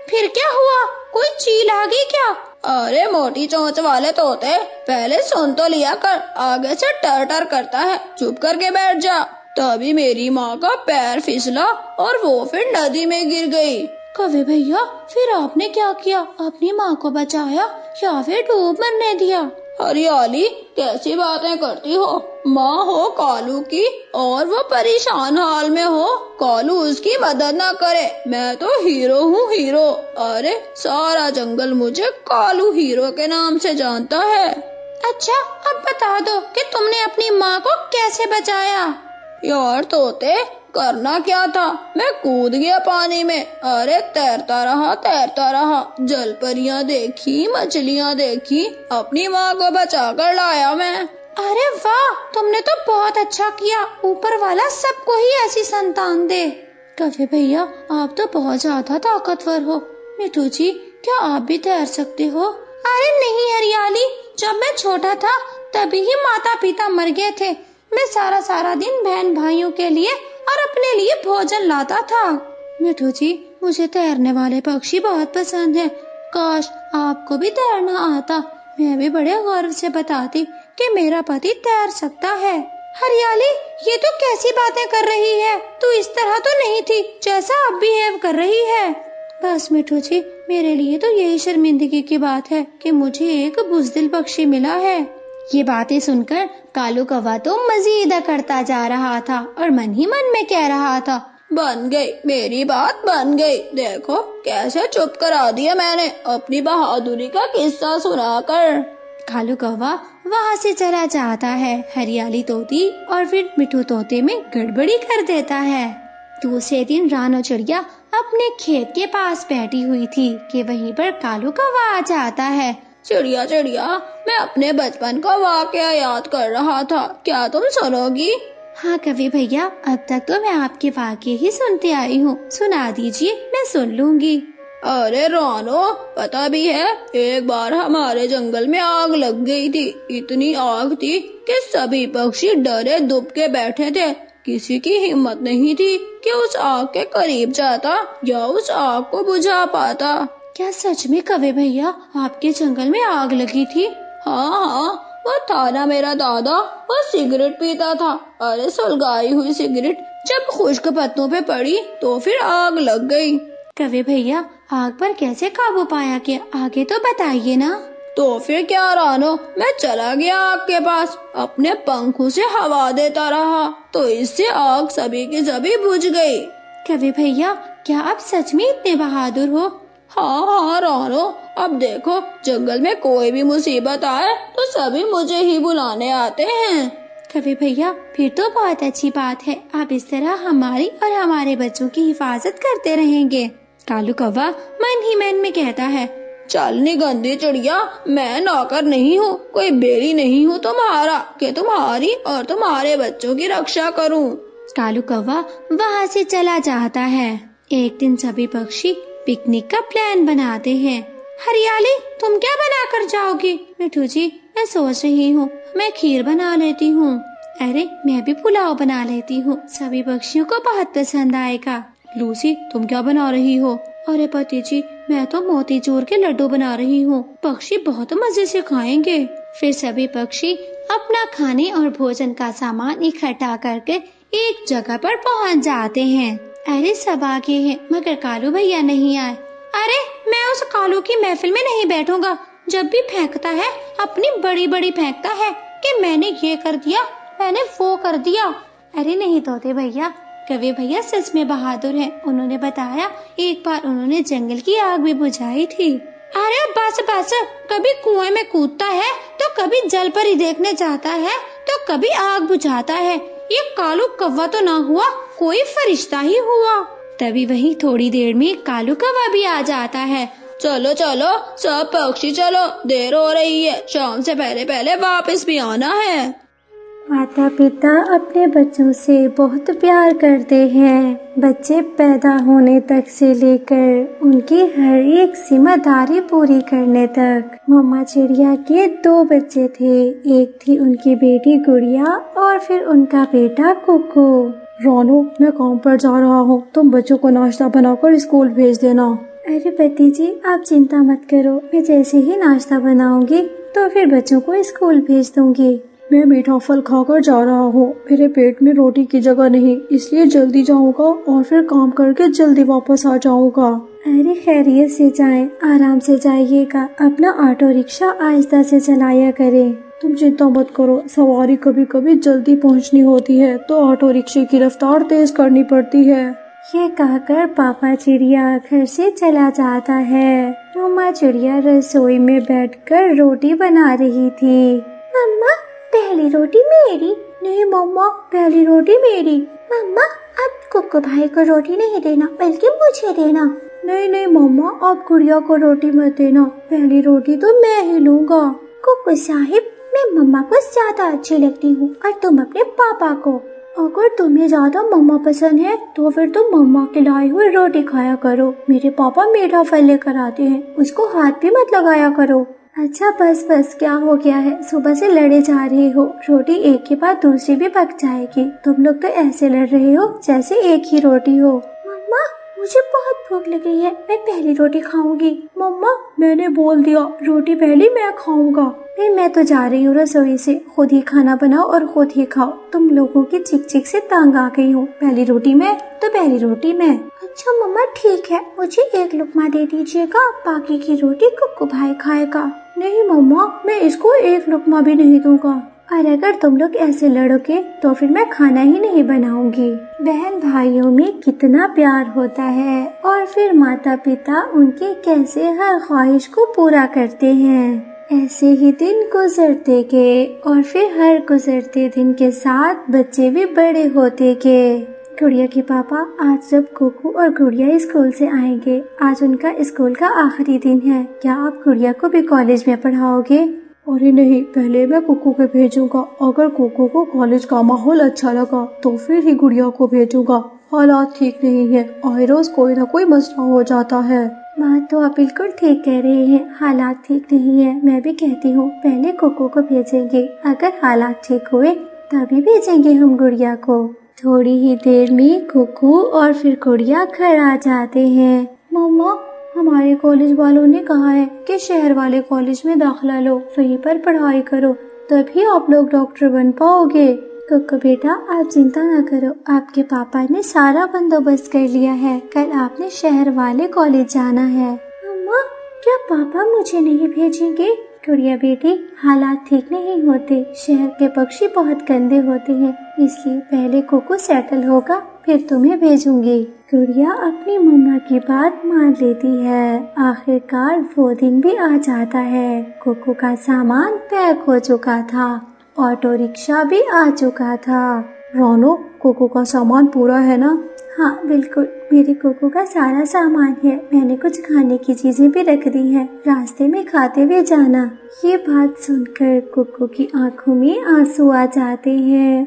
फिर क्या हुआ, कोई चील आ गई क्या? अरे मोटी चोंच वाले तोते, पहले सुन तो लिया कर, आगे से टर टर करता है, चुप करके बैठ जा। तभी मेरी माँ का पैर फिसला और वो फिर नदी में गिर गई। कौवे भैया, फिर आपने क्या किया, अपनी माँ को बचाया या फिर डूब मरने दिया? हरियाली, कैसी बातें करती हो, माँ हो कालू की और वो परेशान हाल में हो, कालू उसकी मदद ना करे, मैं तो हीरो हूँ हीरो। अरे सारा जंगल मुझे कालू हीरो के नाम से जानता है। अच्छा, अब बता दो कि तुमने अपनी माँ को कैसे बचाया? यार तोते, करना क्या था, मैं कूद गया पानी में। अरे तैरता रहा, जल परियां देखी, मछलियां देखी, अपनी माँ को बचा कर लाया मैं। अरे वाह, तुमने तो बहुत अच्छा किया, ऊपर वाला सबको ही ऐसी संतान दे। कौवे भैया, आप तो बहुत ज्यादा ताकतवर हो। मिठू जी, क्या आप भी तैर सकते हो? अरे नहीं हरियाली, जब मैं छोटा था तभी ही माता पिता मर गए थे, मैं सारा दिन बहन भाइयों के लिए और अपने लिए भोजन लाता था। मिठू जी, मुझे तैरने वाले पक्षी बहुत पसंद है, काश आपको भी तैरना आता, मैं भी बड़े गर्व से बताती कि मेरा पति तैर सकता है। हरियाली, ये तो कैसी बातें कर रही है, तू इस तरह तो नहीं थी जैसा अब बिहेव कर रही है। बस मिठू जी, मेरे लिए तो यही शर्मिंदगी की बात है कि मुझे एक बुज़दिल पक्षी मिला है। ये बातें सुनकर कालू कौवा तो मजीद करता जा रहा था और मन ही मन में कह रहा था, बन गई, मेरी बात बन गई, देखो कैसे चुप करा दिया मैंने अपनी बहादुरी का किस्सा सुनाकर। कालू कौवा वहाँ से चला जाता है। हरियाली तोती और फिर मिठू तोते में गड़बड़ी कर देता है। दूसरे दिन रानो चिड़िया अपने खेत के पास बैठी हुई थी कि वहीं पर कालू कौवा आ जाता है। चिड़िया चिड़िया, मैं अपने बचपन का वाकया याद कर रहा था, क्या तुम सुनोगी? हाँ कवि भैया, अब तक तो मैं आपके वाकये ही सुनते आई हूँ, सुना दीजिए, मैं सुन लूंगी। अरे रानो, पता भी है, एक बार हमारे जंगल में आग लग गई थी। इतनी आग थी कि सभी पक्षी डरे दुबके बैठे थे, किसी की हिम्मत नहीं थी कि उस आग के करीब जाता या उस आग को बुझा पाता। क्या सच में कवि भैया, आपके जंगल में आग लगी थी? हाँ, वो था ना मेरा दादा, वो सिगरेट पीता था। अरे सुलगाई हुई सिगरेट जब खुश्क पत्तों पे पड़ी तो फिर आग लग गई। कवि भैया, आग पर कैसे काबू पाया, के आगे तो बताइए ना। तो फिर क्या रानो, मैं चला गया आग के पास, अपने पंखों से हवा देता रहा, तो इससे आग सभी की सभी बुझ गई। कवि भैया, क्या आप सच में इतने बहादुर हो? हाँ रानो, अब देखो जंगल में कोई भी मुसीबत आए तो सभी मुझे ही बुलाने आते हैं। कवि भैया, फिर तो बहुत अच्छी बात है। आप इस तरह हमारी और हमारे बच्चों की हिफाजत करते रहेंगे। कालू कौवा मन ही मन में कहता है, चल नी गंदी चिड़िया, मैं नौकर नहीं हूँ, कोई बेड़ी नहीं हूँ तुम्हारा कि तुम्हारी और तुम्हारे बच्चों की रक्षा करूँ। कालू कौवा वहाँ से चला जाता है। एक दिन सभी पक्षी पिकनिक का प्लान बनाते हैं। हरियाली, तुम क्या बना कर जाओगी? मिठू जी, मैं सोच रही हूँ मैं खीर बना लेती हूँ। अरे, मैं भी पुलाव बना लेती हूँ, सभी पक्षियों को बहुत पसंद आएगा। लूसी, तुम क्या बना रही हो? अरे पति जी, मैं तो मोतीचूर के लड्डू बना रही हूँ, पक्षी बहुत मजे से खाएंगे। फिर सभी पक्षी अपना खाने और भोजन का सामान इकट्ठा करके एक जगह पर पहुँच जाते हैं। अरे, सब आगे हैं मगर कालू भैया नहीं आए। अरे, मैं उस कालू की महफिल में नहीं बैठूंगा। जब भी फेंकता है अपनी बड़ी बड़ी फेंकता है कि मैंने ये कर दिया, मैंने वो कर दिया। अरे नहीं तोते भैया, कवि भैया सच में बहादुर हैं। उन्होंने बताया एक बार उन्होंने जंगल की आग भी बुझाई थी। अरे बस बस, कभी कुएं में कूदता है तो कभी जल परी देखने जाता है तो कभी आग बुझाता है। ये कालू कौवा तो ना हुआ, कोई फरिश्ता ही हुआ। तभी वही थोड़ी देर में कालू कौवा भी आ जाता है। चलो चलो सब पक्षी चलो, देर हो रही है, शाम से पहले पहले वापस भी आना है। माता पिता अपने बच्चों से बहुत प्यार करते हैं। बच्चे पैदा होने तक से लेकर उनकी हर एक जिम्मेदारी पूरी करने तक। मम्मा चिड़िया के 2 बच्चे थे, एक थी उनकी बेटी गुड़िया और फिर उनका बेटा कुकू। रानो, मैं काम पर जा रहा हूँ, तुम बच्चों को नाश्ता बनाकर स्कूल भेज देना। अरे पति जी, आप चिंता मत करो, मैं जैसे ही नाश्ता बनाऊंगी तो फिर बच्चों को स्कूल भेज दूंगी। मैं मीठा फल खाकर जा रहा हूँ, मेरे पेट में रोटी की जगह नहीं, इसलिए जल्दी जाऊँगा और फिर काम करके जल्दी वापस आ जाऊँगा। अरे खैरियत से जाएं, आराम से जाइएगा, अपना ऑटो रिक्शा आहिस्ता से चलाया करें। तुम चिंता मत करो, सवारी कभी कभी जल्दी पहुँचनी होती है तो ऑटो रिक्शे की रफ्तार तेज करनी पड़ती है। ये कहकर पापा चिड़िया घर से चला जाता है। मम्मा चिड़िया रसोई में बैठकर रोटी बना रही थी। मम्मा, पहली रोटी मेरी। नहीं मम्मा, पहली रोटी मेरी। मम्मा, अब कुक्कू भाई को रोटी नहीं देना बल्कि मुझे देना। नहीं नहीं मम्मा, आप गुड़िया को रोटी मत देना, पहली रोटी तो मैं ही लूँगा। कुक्कू साहिब, मैं मम्मा को ज्यादा अच्छी लगती हूँ और तुम अपने पापा को। अगर तुम्हें ज्यादा मम्मा पसंद है तो फिर तुम मम्मा के लाई हुई रोटी खाया करो। मेरे पापा मीठा फल लेकर आते हैं, उसको हाथ भी मत लगाया करो। अच्छा बस बस, क्या हो गया है? सुबह से लड़े जा रहे हो, रोटी एक के बाद दूसरी भी पक जाएगी। तुम लोग तो ऐसे लड़ रहे हो जैसे एक ही रोटी हो। मम्मा, मुझे बहुत भूख लगी है, मैं पहली रोटी खाऊंगी। मम्मा, मैंने बोल दिया रोटी पहली मैं खाऊंगा। मैं तो जा रही हूँ रसोई से, खुद ही खाना बनाओ और खुद ही खाओ। तुम लोगों की चिक चिक से तंग आ गई हूँ। पहली रोटी मैं तो पहली रोटी मैं। अच्छा मम्मा ठीक है, मुझे एक लुकमा दे दीजिएगा, बाकी की रोटी कुक्कू भाई खाएगा। नहीं मम्मा, मैं इसको एक लुकमा भी नहीं दूंगा। और अगर तुम लोग ऐसे लड़ोगे तो फिर मैं खाना ही नहीं बनाऊंगी। बहन भाइयों में कितना प्यार होता है और फिर माता पिता उनके कैसे हर ख्वाहिश को पूरा करते हैं। ऐसे ही दिन गुजरते गए और फिर हर गुजरते दिन के साथ बच्चे भी बड़े होते गए। गुड़िया के पापा, आज जब कुकू और गुड़िया स्कूल से आएंगे, आज उनका स्कूल का आखिरी दिन है, क्या आप गुड़िया को भी कॉलेज में पढ़ाओगे? अरे नहीं, पहले मैं कुकू को भेजूंगा। अगर कुकू को कॉलेज का माहौल अच्छा लगा तो फिर ही गुड़िया को भेजूंगा। हालात ठीक नहीं है, आए रोज कोई ना कोई मसला हो जाता है। माँ तो आप बिल्कुल ठीक कह रहे हैं, हालात ठीक नहीं है। मैं भी कहती हूँ पहले कुकू को भेजेंगे, अगर हालात ठीक हुए तभी भेजेंगे हम गुड़िया को। थोड़ी ही देर में कुकू और फिर गुड़िया घर आ जाते हैं। मम्मा, हमारे कॉलेज वालों ने कहा है कि शहर वाले कॉलेज में दाखिला लो, वहीं पर पढ़ाई करो, तभी आप लोग डॉक्टर बन पाओगे। कुकू बेटा, आप चिंता न करो, आपके पापा ने सारा बंदोबस्त कर लिया है। कल आपने शहर वाले कॉलेज जाना है। मम्मा, क्या पापा मुझे नहीं भेजेंगे? गुड़िया बेटी, हालात ठीक नहीं होते। शहर के पक्षी बहुत गंदे होते हैं, इसलिए पहले कोको सेटल होगा, फिर तुम्हें भेजूंगी। गुड़िया अपनी मम्मा की बात मान लेती है। आखिरकार वो दिन भी आ जाता है। कोको का सामान पैक हो चुका था, ऑटो रिक्शा भी आ चुका था। रानो, कोको का सामान पूरा है ना? हाँ बिल्कुल, मेरे कोको का सारा सामान है। मैंने कुछ खाने की चीजें भी रख दी हैं, रास्ते में खाते हुए जाना। ये बात सुनकर कोको की आंखों में आंसू आ जाते हैं।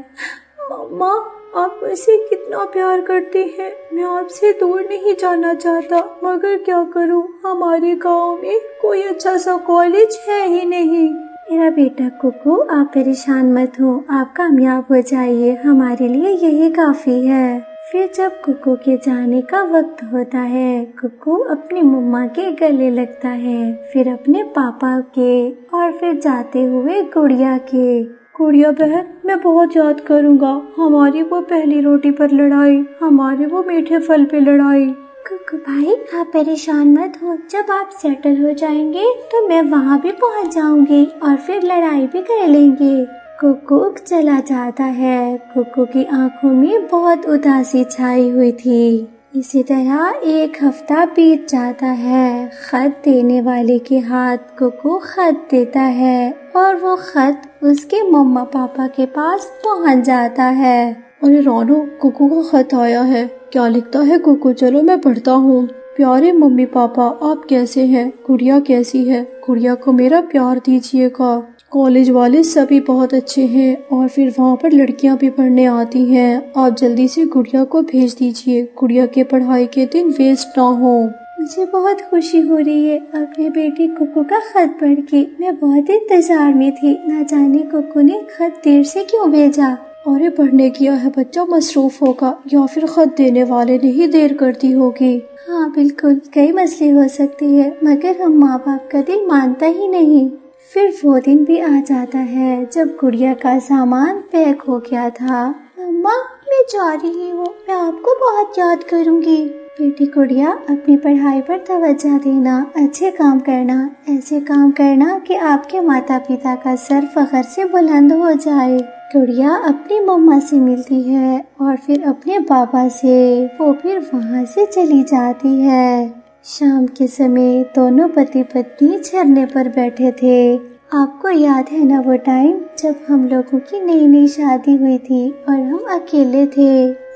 मम्मा, आप मुझसे कितना प्यार करते हैं। मैं आपसे दूर नहीं जाना चाहता, मगर क्या करूं, हमारे गांव में कोई अच्छा सा कॉलेज है ही नहीं। मेरा बेटा कोको, आप परेशान मत हो, आप कामयाब हो जाइए, हमारे लिए यही काफी है। फिर जब कोको के जाने का वक्त होता है, कोको अपनी मम्मा के गले लगता है, फिर अपने पापा के, और फिर जाते हुए गुड़िया के। गुड़िया बहन, मैं बहुत याद करूँगा हमारी वो पहली रोटी पर लड़ाई, हमारे वो मीठे फल पे लड़ाई। कोको भाई, आप परेशान मत हो, जब आप सेटल हो जाएंगे तो मैं वहाँ भी पहुँच जाऊंगी और फिर लड़ाई भी कर लेंगे। कोको चला जाता है। कोको की आंखों में बहुत उदासी छाई हुई थी। इसी तरह एक हफ्ता बीत जाता है। खत देने वाले के हाथ कोको खत देता है और वो खत उसके मम्मा पापा के पास पहुंच जाता है। अरे रानो, कोको का खत आया है। क्या लिखता है कोको? चलो मैं पढ़ता हूँ। प्यारे मम्मी पापा, आप कैसे हैं? गुड़िया कैसी है? गुड़िया को मेरा प्यार दीजिएगा। कॉलेज वाले सभी बहुत अच्छे हैं और फिर वहाँ पर लड़कियाँ भी पढ़ने आती हैं। आप जल्दी से गुड़िया को भेज दीजिए, गुड़िया के पढ़ाई के दिन वेस्ट ना हो। मुझे बहुत खुशी हो रही है अपने बेटे कोको का खत पढ़ के। मैं बहुत इंतजार में थी, ना जाने कोको ने खत देर से क्यों भेजा। अरे पढ़ने गया है बच्चा, मसरूफ होगा, या फिर खत देने वाले ने ही देर कर दी होगी। हाँ बिल्कुल, कई मसले हो सकते हैं, मगर हम माँ बाप का दिल मानता ही नहीं। फिर वो दिन भी आ जाता है जब गुड़िया का सामान पैक हो गया था। मम्मा, मैं जा रही हूँ, मैं आपको बहुत याद करूँगी। बेटी गुड़िया, अपनी पढ़ाई पर तवज्जो देना, अच्छे काम करना, ऐसे काम करना कि आपके माता पिता का सर फख्र से बुलंद हो जाए। गुड़िया अपनी मम्मा से मिलती है और फिर अपने पापा से। वो फिर वहाँ से चली जाती है। शाम के समय दोनों पति पत्नी झरने पर बैठे थे। आपको याद है ना वो टाइम जब हम लोगों की नई नई शादी हुई थी और हम अकेले थे।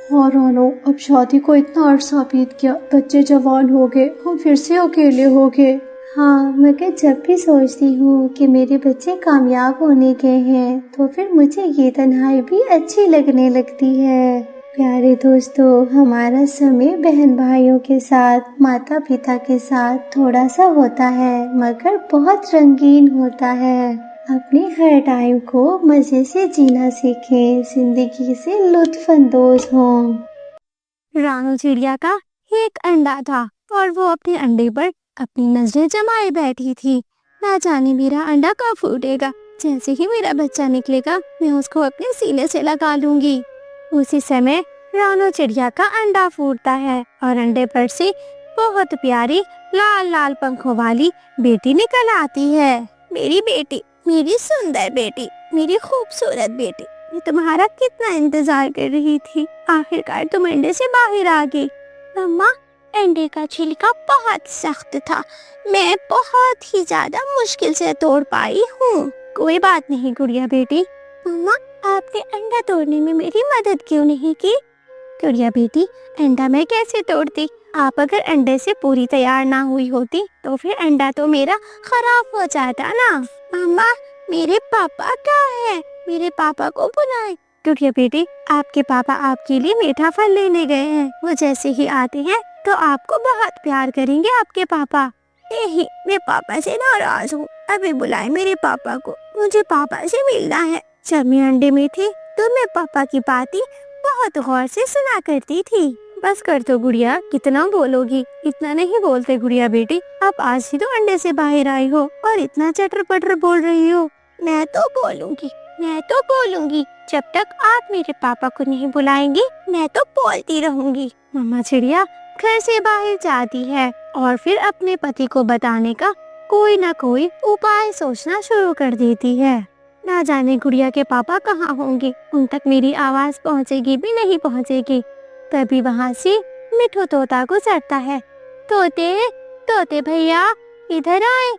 हाँ रानो, अब शादी को इतना अरसा बीत गया, बच्चे जवान हो गए, हम फिर से अकेले हो गए। हाँ, मगर जब भी सोचती हूँ कि मेरे बच्चे कामयाब होने गए हैं तो फिर मुझे ये तन्हाई भी अच्छी लगने लगती है। प्यारे दोस्तों, हमारा समय बहन भाइयों के साथ, माता पिता के साथ थोड़ा सा होता है, मगर बहुत रंगीन होता है। अपने हर टाइम को मजे से जीना सीखें, जिंदगी से लुत्फानंदोज हों। रानू चिड़िया का एक अंडा था और वो अपने अंडे पर अपनी नजरें जमाए बैठी थी। ना जाने मेरा अंडा कब फूटेगा। जैसे ही मेरा बच्चा निकलेगा, मैं उसको अपने सीने से लगा लूंगी। उसी समय रानू चिड़िया का अंडा फूटता है और अंडे पर से बहुत प्यारी लाल लाल पंखों वाली बेटी निकल आती है। मेरी बेटी, मेरी सुंदर बेटी, मेरी खूबसूरत बेटी, मैं तुम्हारा कितना इंतजार कर रही थी। आखिरकार तुम अंडे से बाहर आ गई। मम्मा, अंडे का छिलका बहुत सख्त था, मैं बहुत ही ज्यादा मुश्किल से तोड़ पाई हूँ। कोई बात नहीं गुड़िया बेटी। मम्मा, आपने अंडा तोड़ने में मेरी मदद क्यों नहीं की? गुड़िया बेटी, अंडा मैं कैसे तोड़ती? आप अगर अंडे से पूरी तैयार ना हुई होती तो फिर अंडा तो मेरा खराब हो जाता ना। मम्मा, मेरे पापा कहाँ हैं? मेरे पापा को बुलाएं। गुड़िया बेटी, आपके पापा आपके लिए मीठा फल लेने गए हैं। वो जैसे ही आते हैं तो आपको बहुत प्यार करेंगे आपके पापा। नहीं, मैं पापा से नाराज हूँ। अभी बुलाए मेरे पापा को, मुझे पापा से मिलना है। जब मैं अंडे में थी तो मैं पापा की बातें बहुत गौर से सुना करती थी। बस कर दो गुड़िया, कितना बोलोगी? इतना नहीं बोलते गुड़िया बेटी। आप आज ही तो अंडे से बाहर आई हो और इतना चटर पटर बोल रही हो। मैं तो बोलूंगी, मैं तो बोलूंगी। जब तक आप मेरे पापा को नहीं बुलाएंगी मैं तो बोलती रहूंगी। मम्मा चिड़िया घर से बाहर जाती है और फिर अपने पति को बताने का कोई ना कोई उपाय सोचना शुरू कर देती है। ना जाने गुड़िया के पापा कहाँ होंगे, उन तक मेरी आवाज पहुँचेगी भी नहीं पहुँचेगी। तभी वहाँ से मिठू तोता गुजरता है। तोते तोते भैया इधर आए।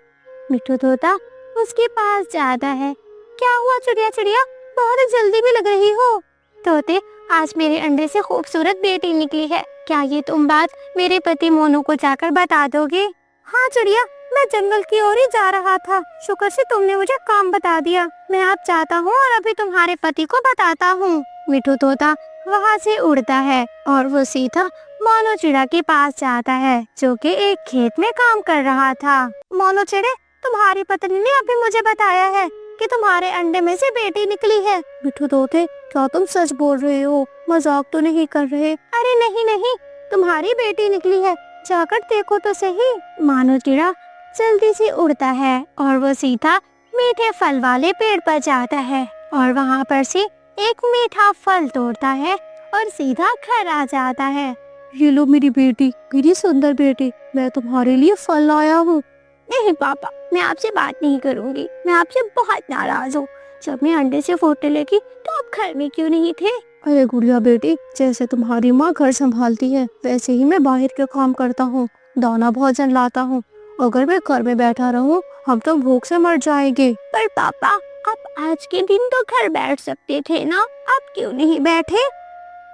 मिठू तोता उसके पास जाता है। क्या हुआ चिड़िया चिड़िया, बहुत जल्दी भी लग रही हो। तोते, आज मेरे अंडे से खूबसूरत बेटी निकली है, क्या ये तुम बात मेरे पति मोनू को जाकर बता दोगे? हाँ चिड़िया, मैं जंगल की ओर ही जा रहा था, शुक्र से तुमने मुझे काम बता दिया। मैं अब जाता हूँ और अभी तुम्हारे पति को बताता हूँ। मिठू तोता वहाँ से उड़ता है और वो सीधा मोनू चिड़ा के पास जाता है, जो कि एक खेत में काम कर रहा था। मोनू चिड़े, तुम्हारी पत्नी ने अभी मुझे बताया है कि तुम्हारे अंडे में से बेटी निकली है। मिठू तोते, क्या तुम सच बोल रहे हो, मजाक तो नहीं कर रहे? अरे नहीं नहीं, तुम्हारी बेटी निकली है, जाकर देखो तो सही। मोनू चिड़ा जल्दी से उड़ता है और वो सीधा मीठे फल वाले पेड़ पर जाता है और वहाँ पर से एक मीठा फल तोड़ता है और सीधा घर आ जाता है। ये लो मेरी बेटी, मेरी सुंदर बेटी, मैं तुम्हारे लिए फल लाया हूँ। नहीं पापा, मैं आपसे बात नहीं करूँगी, मैं आपसे बहुत नाराज हूँ। जब मैं अंडे से फोटो लेगी तो आप घर में क्यों नहीं थे? अरे गुड़िया बेटी, जैसे तुम्हारी माँ घर संभालती है वैसे ही मैं बाहर के काम करता हूँ, दाना भोजन लाता हूँ। अगर मैं घर में बैठा रहूँ हम तो भूख से मर जाएंगे। पर पापा, आप आज के दिन तो घर बैठ सकते थे ना, आप क्यों नहीं बैठे?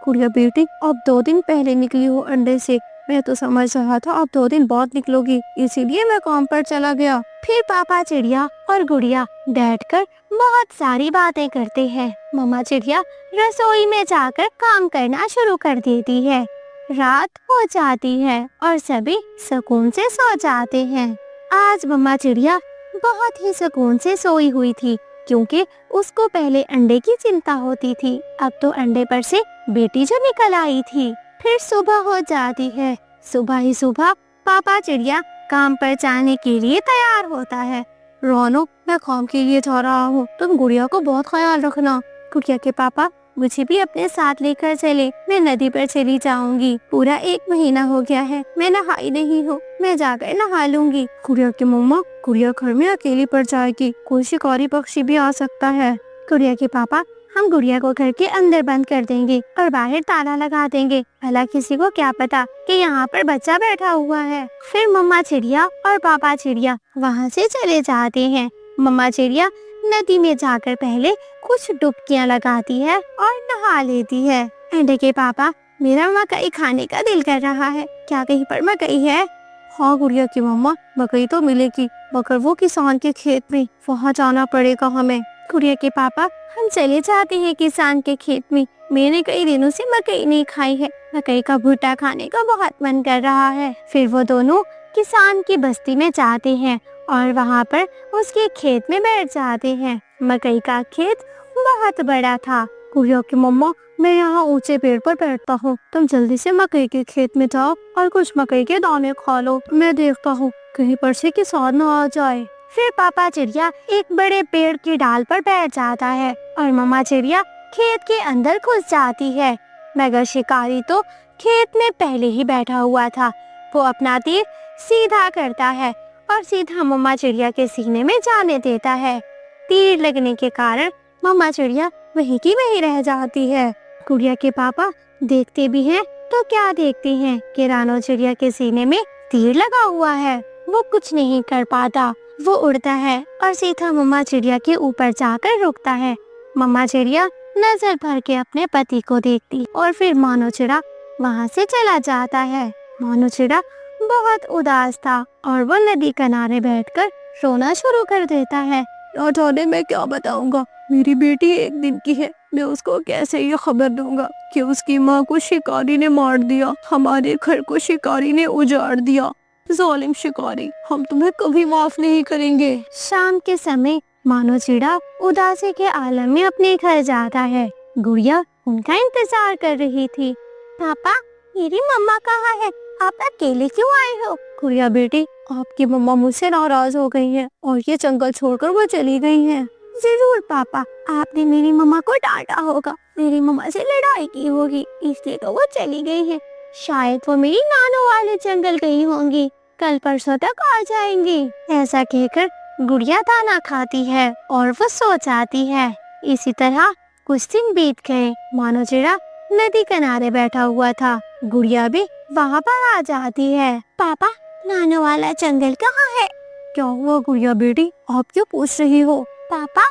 गुड़िया बेटी, अब 2 दिन पहले निकली हो अंडे से, मैं तो समझ रहा था अब 2 दिन बाद निकलोगी, इसीलिए मैं काम पर चला गया। फिर पापा चिड़िया और गुड़िया बैठकर बहुत सारी बातें करते हैं। मम्मा चिड़िया रसोई में जाकर काम करना शुरू कर देती है। रात हो जाती है और सभी सुकून से सो जाते हैं। आज मम्मा चिड़िया बहुत ही सुकून से सोई हुई थी, क्योंकि उसको पहले अंडे की चिंता होती थी, अब तो अंडे पर से बेटी जो निकल आई थी। फिर सुबह हो जाती है। सुबह ही सुबह पापा चिड़िया काम पर जाने के लिए तैयार होता है। रोनो, मैं काम के लिए जा रहा हूँ, तुम गुड़िया को बहुत ख्याल रखना। गुड़िया के पापा, मुझे भी अपने साथ लेकर चले, मैं नदी पर चली जाऊंगी। पूरा 1 महीना हो गया है, मैं नहाई नहीं हूँ, मैं जाकर नहा लूंगी। गुड़िया की मम्मा, गुड़िया घर में अकेली पड़ जाएगी, कोई शिकारी पक्षी भी आ सकता है। गुड़िया के पापा, हम गुड़िया को घर के अंदर बंद कर देंगे और बाहर ताला लगा देंगे, भला किसी को क्या पता कि यहाँ पर बच्चा बैठा हुआ है। फिर मम्मा चिड़िया और पापा चिड़िया वहाँ से चले जाते हैं। मम्मा चिड़िया नदी में जाकर पहले कुछ डुबकियाँ लगाती है और नहा लेती है। अंडे के पापा, मेरा मकई खाने का दिल कर रहा है, क्या कहीं पर मकई है? हाँ गुड़िया की मम्मा, मकई तो मिलेगी, मगर वो किसान के खेत में, वहाँ जाना पड़ेगा हमें। गुड़िया के पापा, हम चले जाते हैं किसान के खेत में, मैंने कई दिनों से मकई नहीं खाई है, मकई का भुट्टा खाने का बहुत मन कर रहा है। फिर वो दोनों किसान की बस्ती में जाते हैं और वहाँ पर उसके खेत में बैठ जाते हैं। मकई का खेत बहुत बड़ा था। गुड़िया की मम्मा, मैं यहाँ ऊंचे पेड़ पर बैठता हूँ, तुम जल्दी से मकई के खेत में जाओ और कुछ मकई के दाने खा लो, मैं देखता हूँ कहीं पर से किसान न आ जाए। फिर पापा चिड़िया एक बड़े पेड़ की डाल पर बैठ जाता है और मम्मा चिड़िया खेत के अंदर घुस जाती है, मगर शिकारी तो खेत में पहले ही बैठा हुआ था। वो अपना तीर सीधा करता है और सीधा मम्मा चिड़िया के सीने में जाने देता है। तीर लगने के कारण मम्मा चिड़िया वहीं की वहीं रह जाती है। गुड़िया के पापा देखते भी हैं तो क्या देखते हैं कि रानो चिड़िया के सीने में तीर लगा हुआ है। वो कुछ नहीं कर पाता, वो उड़ता है और सीधा मम्मा चिड़िया के ऊपर जाकर रुकता है। मम्मा चिड़िया नजर भर के अपने पति को देखती और फिर मोनू चिड़ा वहाँ से चला जाता है। मोनू चिड़ा बहुत उदास था और वो नदी किनारे बैठकर रोना शुरू कर देता है। ना जाने मैं क्या बताऊंगा, मेरी बेटी 1 दिन की है, मैं उसको कैसे ये खबर दूंगा कि उसकी माँ को शिकारी ने मार दिया, हमारे घर को शिकारी ने उजाड़ दिया। जालिम शिकारी, हम तुम्हें कभी माफ नहीं करेंगे। शाम के समय मोनू चिड़ा उदासी के आलम में अपने घर जाता है। गुड़िया उनका इंतजार कर रही थी। पापा, मेरी मम्मा कहाँ है? आप अकेले क्यों आए हो? गुड़िया बेटी, आपकी मम्मा मुझसे नाराज हो गई हैं और ये जंगल छोड़कर वो चली गई हैं। जरूर पापा, आपने मेरी मम्मा को डांटा होगा, मेरी मम्मा से लड़ाई की होगी, इसलिए तो वो चली गई है। शायद वो मेरी नानों वाले जंगल गई होंगी। कल परसों तक आ जाएंगे। ऐसा कहकर गुड़िया दाना खाती है और वो सो जाती है। इसी तरह कुछ दिन बीत गए। मानो चिड़ा नदी किनारे बैठा हुआ था। गुड़िया भी वहाँ पर आ जाती है। पापा, नानो वाला जंगल कहाँ है? क्या हुआ गुड़िया बेटी, आप क्यों पूछ रही हो? पापा,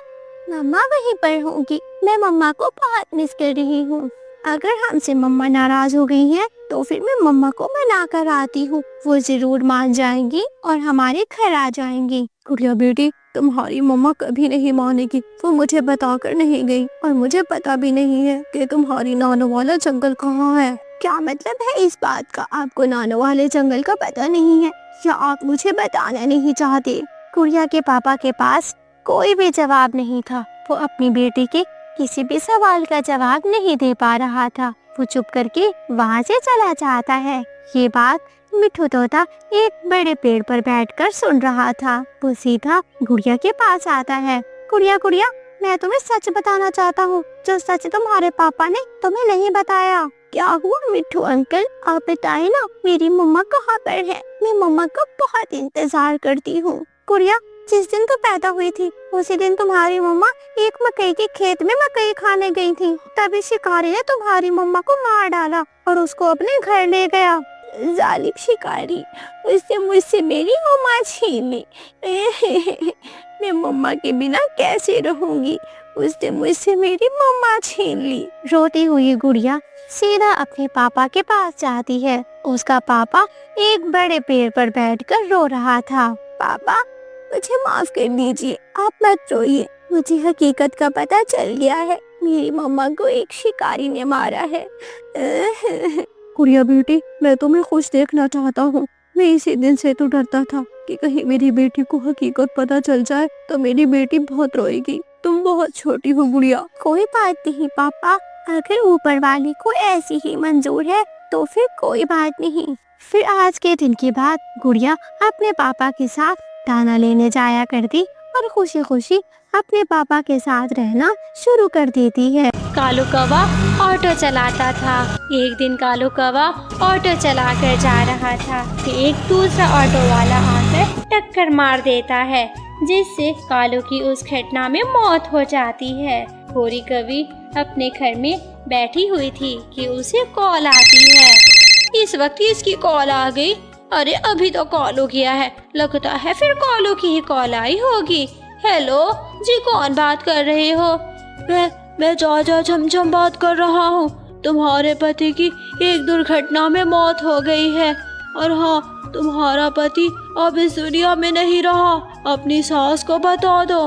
मम्मा वहीं पर होंगी। मैं मम्मा को बहुत मिस कर रही हूँ। अगर हमसे मम्मा नाराज हो गई हैं, तो फिर मैं मम्मा को मना कर आती हूँ। वो जरूर मान जाएंगी और हमारे घर आ जाएंगी। गुड़िया बेटी, तुम्हारी मम्मा कभी नहीं मानेगी। वो मुझे बताकर नहीं गई और मुझे पता भी नहीं है कि तुम्हारी नानो वाला जंगल कहाँ है। क्या मतलब है इस बात का? आपको नानो वाले जंगल का पता नहीं है या आप मुझे बताना नहीं चाहते? गुड़िया के पापा के पास कोई भी जवाब नहीं था। वो अपनी बेटी के किसी भी सवाल का जवाब नहीं दे पा रहा था। वो चुप करके वहाँ से चला जाता है। ये बात मिठू तोता एक बड़े पेड़ पर बैठकर सुन रहा था। वो सीधा गुड़िया के पास आता है। गुड़िया गुड़िया, मैं तुम्हें सच बताना चाहता हूँ, जो सच तुम्हारे पापा ने तुम्हें नहीं बताया। क्या हुआ मिठू अंकल, आप बताए ना, मेरी मम्मा कहाँ पर है? मैं मम्मा का बहुत इंतजार करती हूँ। गुड़िया, जिस दिन तू पैदा हुई थी उसी दिन तुम्हारी मम्मा एक मकई के खेत में मकई खाने गई थी। तभी शिकारी ने तुम्हारी मम्मा को मार डाला और उसको अपने घर ले गया। जालिम शिकारी, उसने मुझसे मेरी मम्मा छीन ली। मैं मम्मा के बिना कैसे रहूंगी? उसने मुझसे मेरी मम्मा छीन ली। रोती हुई गुड़िया सीधा अपने पापा के पास जाती है। उसका पापा एक बड़े पेड़ पर बैठकर रो रहा था। पापा, मुझे माफ कर दीजिए, आप मत रोइए। मुझे हकीकत का पता चल गया है। मेरी मम्मा को एक शिकारी ने मारा है। गुड़िया बेटी, मैं तुम्हें खुश देखना चाहता हूँ। मैं इसी दिन से तो डरता था कि कहीं मेरी बेटी को हकीकत पता चल जाए तो मेरी बेटी बहुत रोएगी। तुम बहुत छोटी हो गुड़िया। कोई बात नहीं पापा, अगर ऊपर वाले को ऐसी ही मंजूर है तो फिर कोई बात नहीं। फिर आज के दिन के बाद गुड़िया अपने पापा के साथ दाना लेने जाया करती और खुशी खुशी अपने पापा के साथ रहना शुरू कर देती है। कालू कौवा ऑटो चलाता था। एक दिन कालू कौवा ऑटो चलाकर जा रहा था कि एक दूसरा ऑटो वाला आकर टक्कर मार देता है, जिससे कालू की उस घटना में मौत हो जाती है। गोरी कवि अपने घर में बैठी हुई थी कि उसे कॉल आती है। इस वक्त इसकी कॉल आ गई। अरे अभी तो कॉल हो गया है, लगता है फिर कॉलों की ही कॉल आई होगी। हेलो जी, कौन बात कर रहे हो? मैं जाजा झमझम बात कर रहा हूँ। तुम्हारे पति की एक दुर्घटना में मौत हो गई है और हाँ, तुम्हारा पति अब इस दुनिया में नहीं रहा। अपनी सास को बता दो।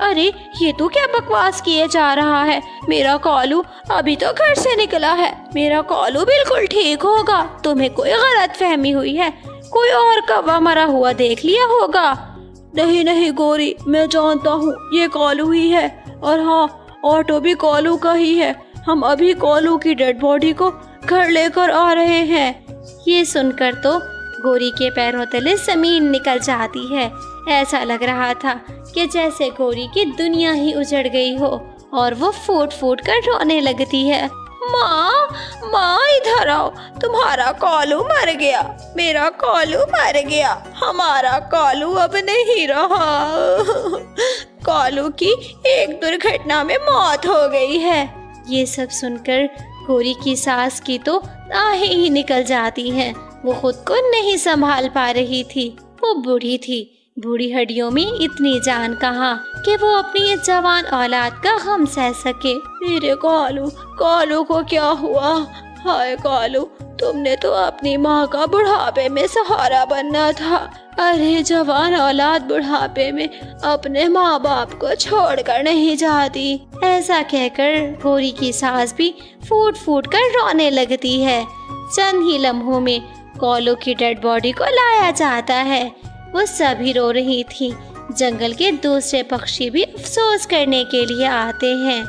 अरे ये तो क्या बकवास किए जा रहा है? मेरा कॉलू अभी तो घर से निकला है। मेरा कॉलू बिल्कुल ठीक होगा। तुम्हें कोई गलत फहमी हुई है। कोई और कौवा मरा हुआ देख लिया होगा। नहीं नहीं गोरी, मैं जानता हूँ ये कॉलू ही है। और हाँ, ऑटो भी कॉलू का ही है। हम अभी कॉलू की डेड बॉडी को घर लेकर आ रहे हैं। ये सुनकर तो गोरी के पैरों तले जमीन निकल जाती है। ऐसा लग रहा था कि जैसे गोरी की दुनिया ही उजड़ गई हो और वो फूट फूट कर रोने लगती है। माँ इधर आओ, तुम्हारा कॉलू मर गया। मेरा कॉलू मर गया। हमारा कॉलू अब नहीं रहा। कॉलू की एक दुर्घटना में मौत हो गई है। ये सब सुनकर गोरी की सास की तो आहें ही निकल जाती हैं। वो खुद को नहीं संभाल पा रही थी। वो बूढ़ी थी, बूढ़ी हड्डियों में इतनी जान कहाँ कि वो अपनी इस जवान औलाद का गम सह सके। मेरे कॉलू को क्या हुआ? हाय कॉलू, तुमने तो अपनी माँ का बुढ़ापे में सहारा बनना था। अरे जवान औलाद बुढ़ापे में अपने माँ बाप को छोड़कर नहीं जाती। ऐसा कहकर गोरी की सास भी फूट फूट कर रोने लगती है। चंद ही लम्हों में कॉलू की डेड बॉडी को लाया जाता है। वो सभी रो रही थी। जंगल के दूसरे पक्षी भी अफसोस करने के लिए आते हैं।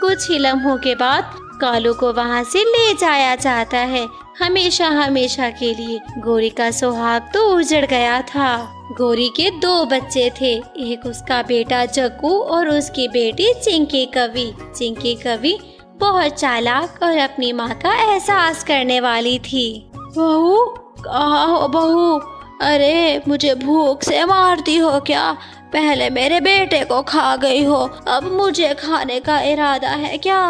कुछ ही लम्हों के बाद कालू को वहाँ से ले जाया जाता है, हमेशा हमेशा के लिए। गोरी का सुहाग तो उजड़ गया था। गोरी के 2 बच्चे थे, एक उसका बेटा जग्गू और उसकी बेटी चिंकी कवि। चिंकी कवि बहुत चालाक और अपनी माँ का एहसास करने वाली थी। बहू, कहाँ हो बहू? अरे मुझे भूख से मारती हो क्या? पहले मेरे बेटे को खा गई हो, अब मुझे खाने का इरादा है क्या?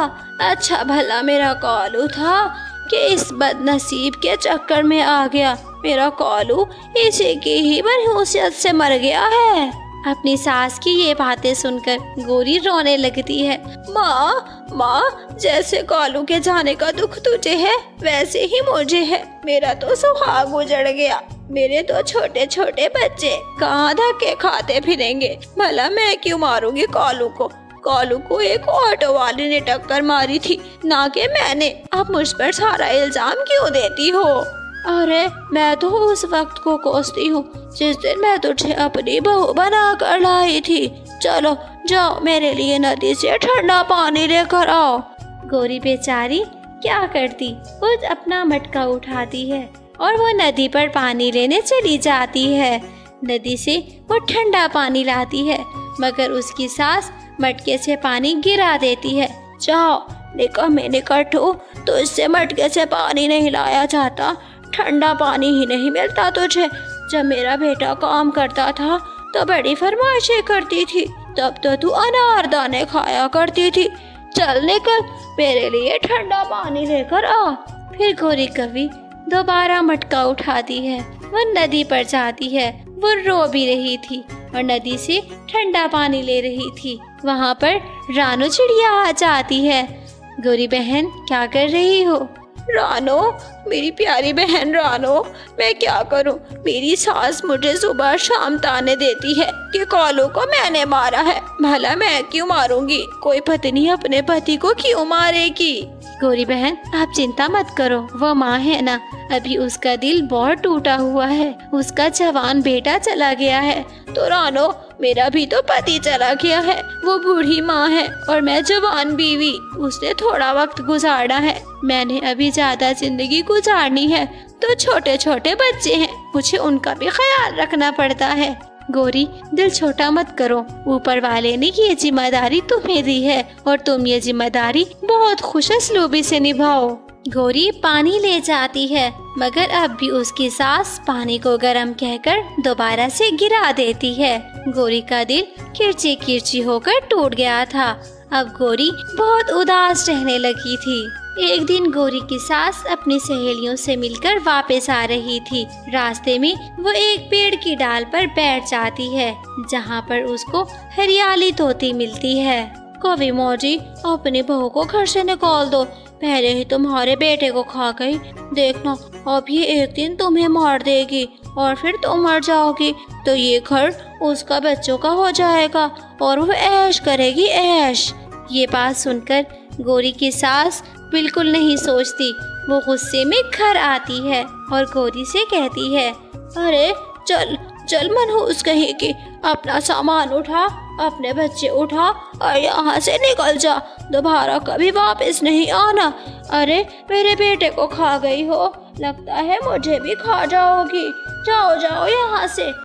अच्छा भला मेरा कॉलू था कि इस बदनसीब के चक्कर में आ गया। मेरा कॉलू इसी की ही मनहूसियत से मर गया है। अपनी सास की ये बातें सुनकर गोरी रोने लगती है। माँ माँ, जैसे कॉलू के जाने का दुख तुझे है वैसे ही मुझे है। मेरा तो सुहाग उजड़ गया। मेरे तो छोटे छोटे बच्चे कहाँ धक्के खाते फिरेंगे। भला मैं क्यों मारूंगी कॉलू को? कॉलू को एक ऑटो वाले ने टक्कर मारी थी, ना कि मैंने। अब मुझ पर सारा इल्जाम क्यों देती हो? अरे मैं तो उस वक्त को कोसती हूँ जिस दिन मैं तुझे अपनी बहू बना कर लाई थी। चलो जाओ, मेरे लिए नदी से ठंडा पानी लेकर आओ। गोरी बेचारी क्या करती, वो अपना मटका उठाती है और वो नदी पर पानी लेने चली जाती है। नदी से वो ठंडा पानी लाती है, मगर उसकी सास मटके से पानी गिरा देती है। जाओ निकम्मे निकट्ठू, तो इससे मटके से पानी नहीं लाया जाता, ठंडा पानी ही नहीं मिलता तुझे। जब मेरा बेटा काम करता था तो बड़ी फरमाइशें करती थी, तब तो तू अनारदाने खाया करती थी। चल निकल, मेरे लिए ठंडा पानी लेकर आ। फिर गोरी कवि दोबारा मटका उठाती है, वो नदी पर जाती है। वो रो भी रही थी और नदी से ठंडा पानी ले रही थी। वहाँ पर रानो चिड़िया आ जाती है। गोरी बहन क्या कर रही हो? रानो, मेरी प्यारी बहन रानो, मैं क्या करूं? मेरी सास मुझे सुबह शाम ताने देती है कि कॉलू को मैंने मारा है। भला मैं क्यों मारूंगी? कोई पत्नी अपने पति को क्यों मारेगी? गोरी बहन आप चिंता मत करो, वो माँ है ना, अभी उसका दिल बहुत टूटा हुआ है। उसका जवान बेटा चला गया है। तो रानो, मेरा भी तो पति चला गया है। वो बूढ़ी माँ है और मैं जवान बीवी। उसने थोड़ा वक्त गुजारा है, मैंने अभी ज्यादा जिंदगी गुजारनी है। तो छोटे छोटे बच्चे हैं, मुझे उनका भी ख्याल रखना पड़ता है। गोरी दिल छोटा मत करो, ऊपर वाले ने ये जिम्मेदारी तुम्हें दी है और तुम ये जिम्मेदारी बहुत खुशस्लूबी से निभाओ। गोरी पानी ले जाती है, मगर अब भी उसकी सास पानी को गर्म कहकर दोबारा से गिरा देती है। गोरी का दिल किरची किरची होकर टूट गया था। अब गोरी बहुत उदास रहने लगी थी। एक दिन गोरी की सास अपनी सहेलियों से मिलकर वापस आ रही थी। रास्ते में वो एक पेड़ की डाल पर बैठ जाती है, जहाँ पर उसको हरियाली तोती मिलती है। कवि मौजी, अपनी बहू को घर से निकाल दो, पहले ही तुम्हारे बेटे को खा गई। देखना, अब ये एक दिन तुम्हें मार देगी और फिर तुम मर जाओगी, तो ये घर उसका बच्चों का हो जाएगा और वो ऐश करेगी ऐश। ये बात सुनकर गोरी की सास बिल्कुल नहीं सोचती। वो गुस्से में घर आती है और गोरी से कहती है, अरे चल चल मनहूस कहीं की, अपना सामान उठा, अपने बच्चे उठा और यहाँ से निकल जा, दोबारा कभी वापस नहीं आना। अरे मेरे बेटे को खा गई हो, लगता है मुझे भी खा जाओगी। जाओ जाओ यहाँ से।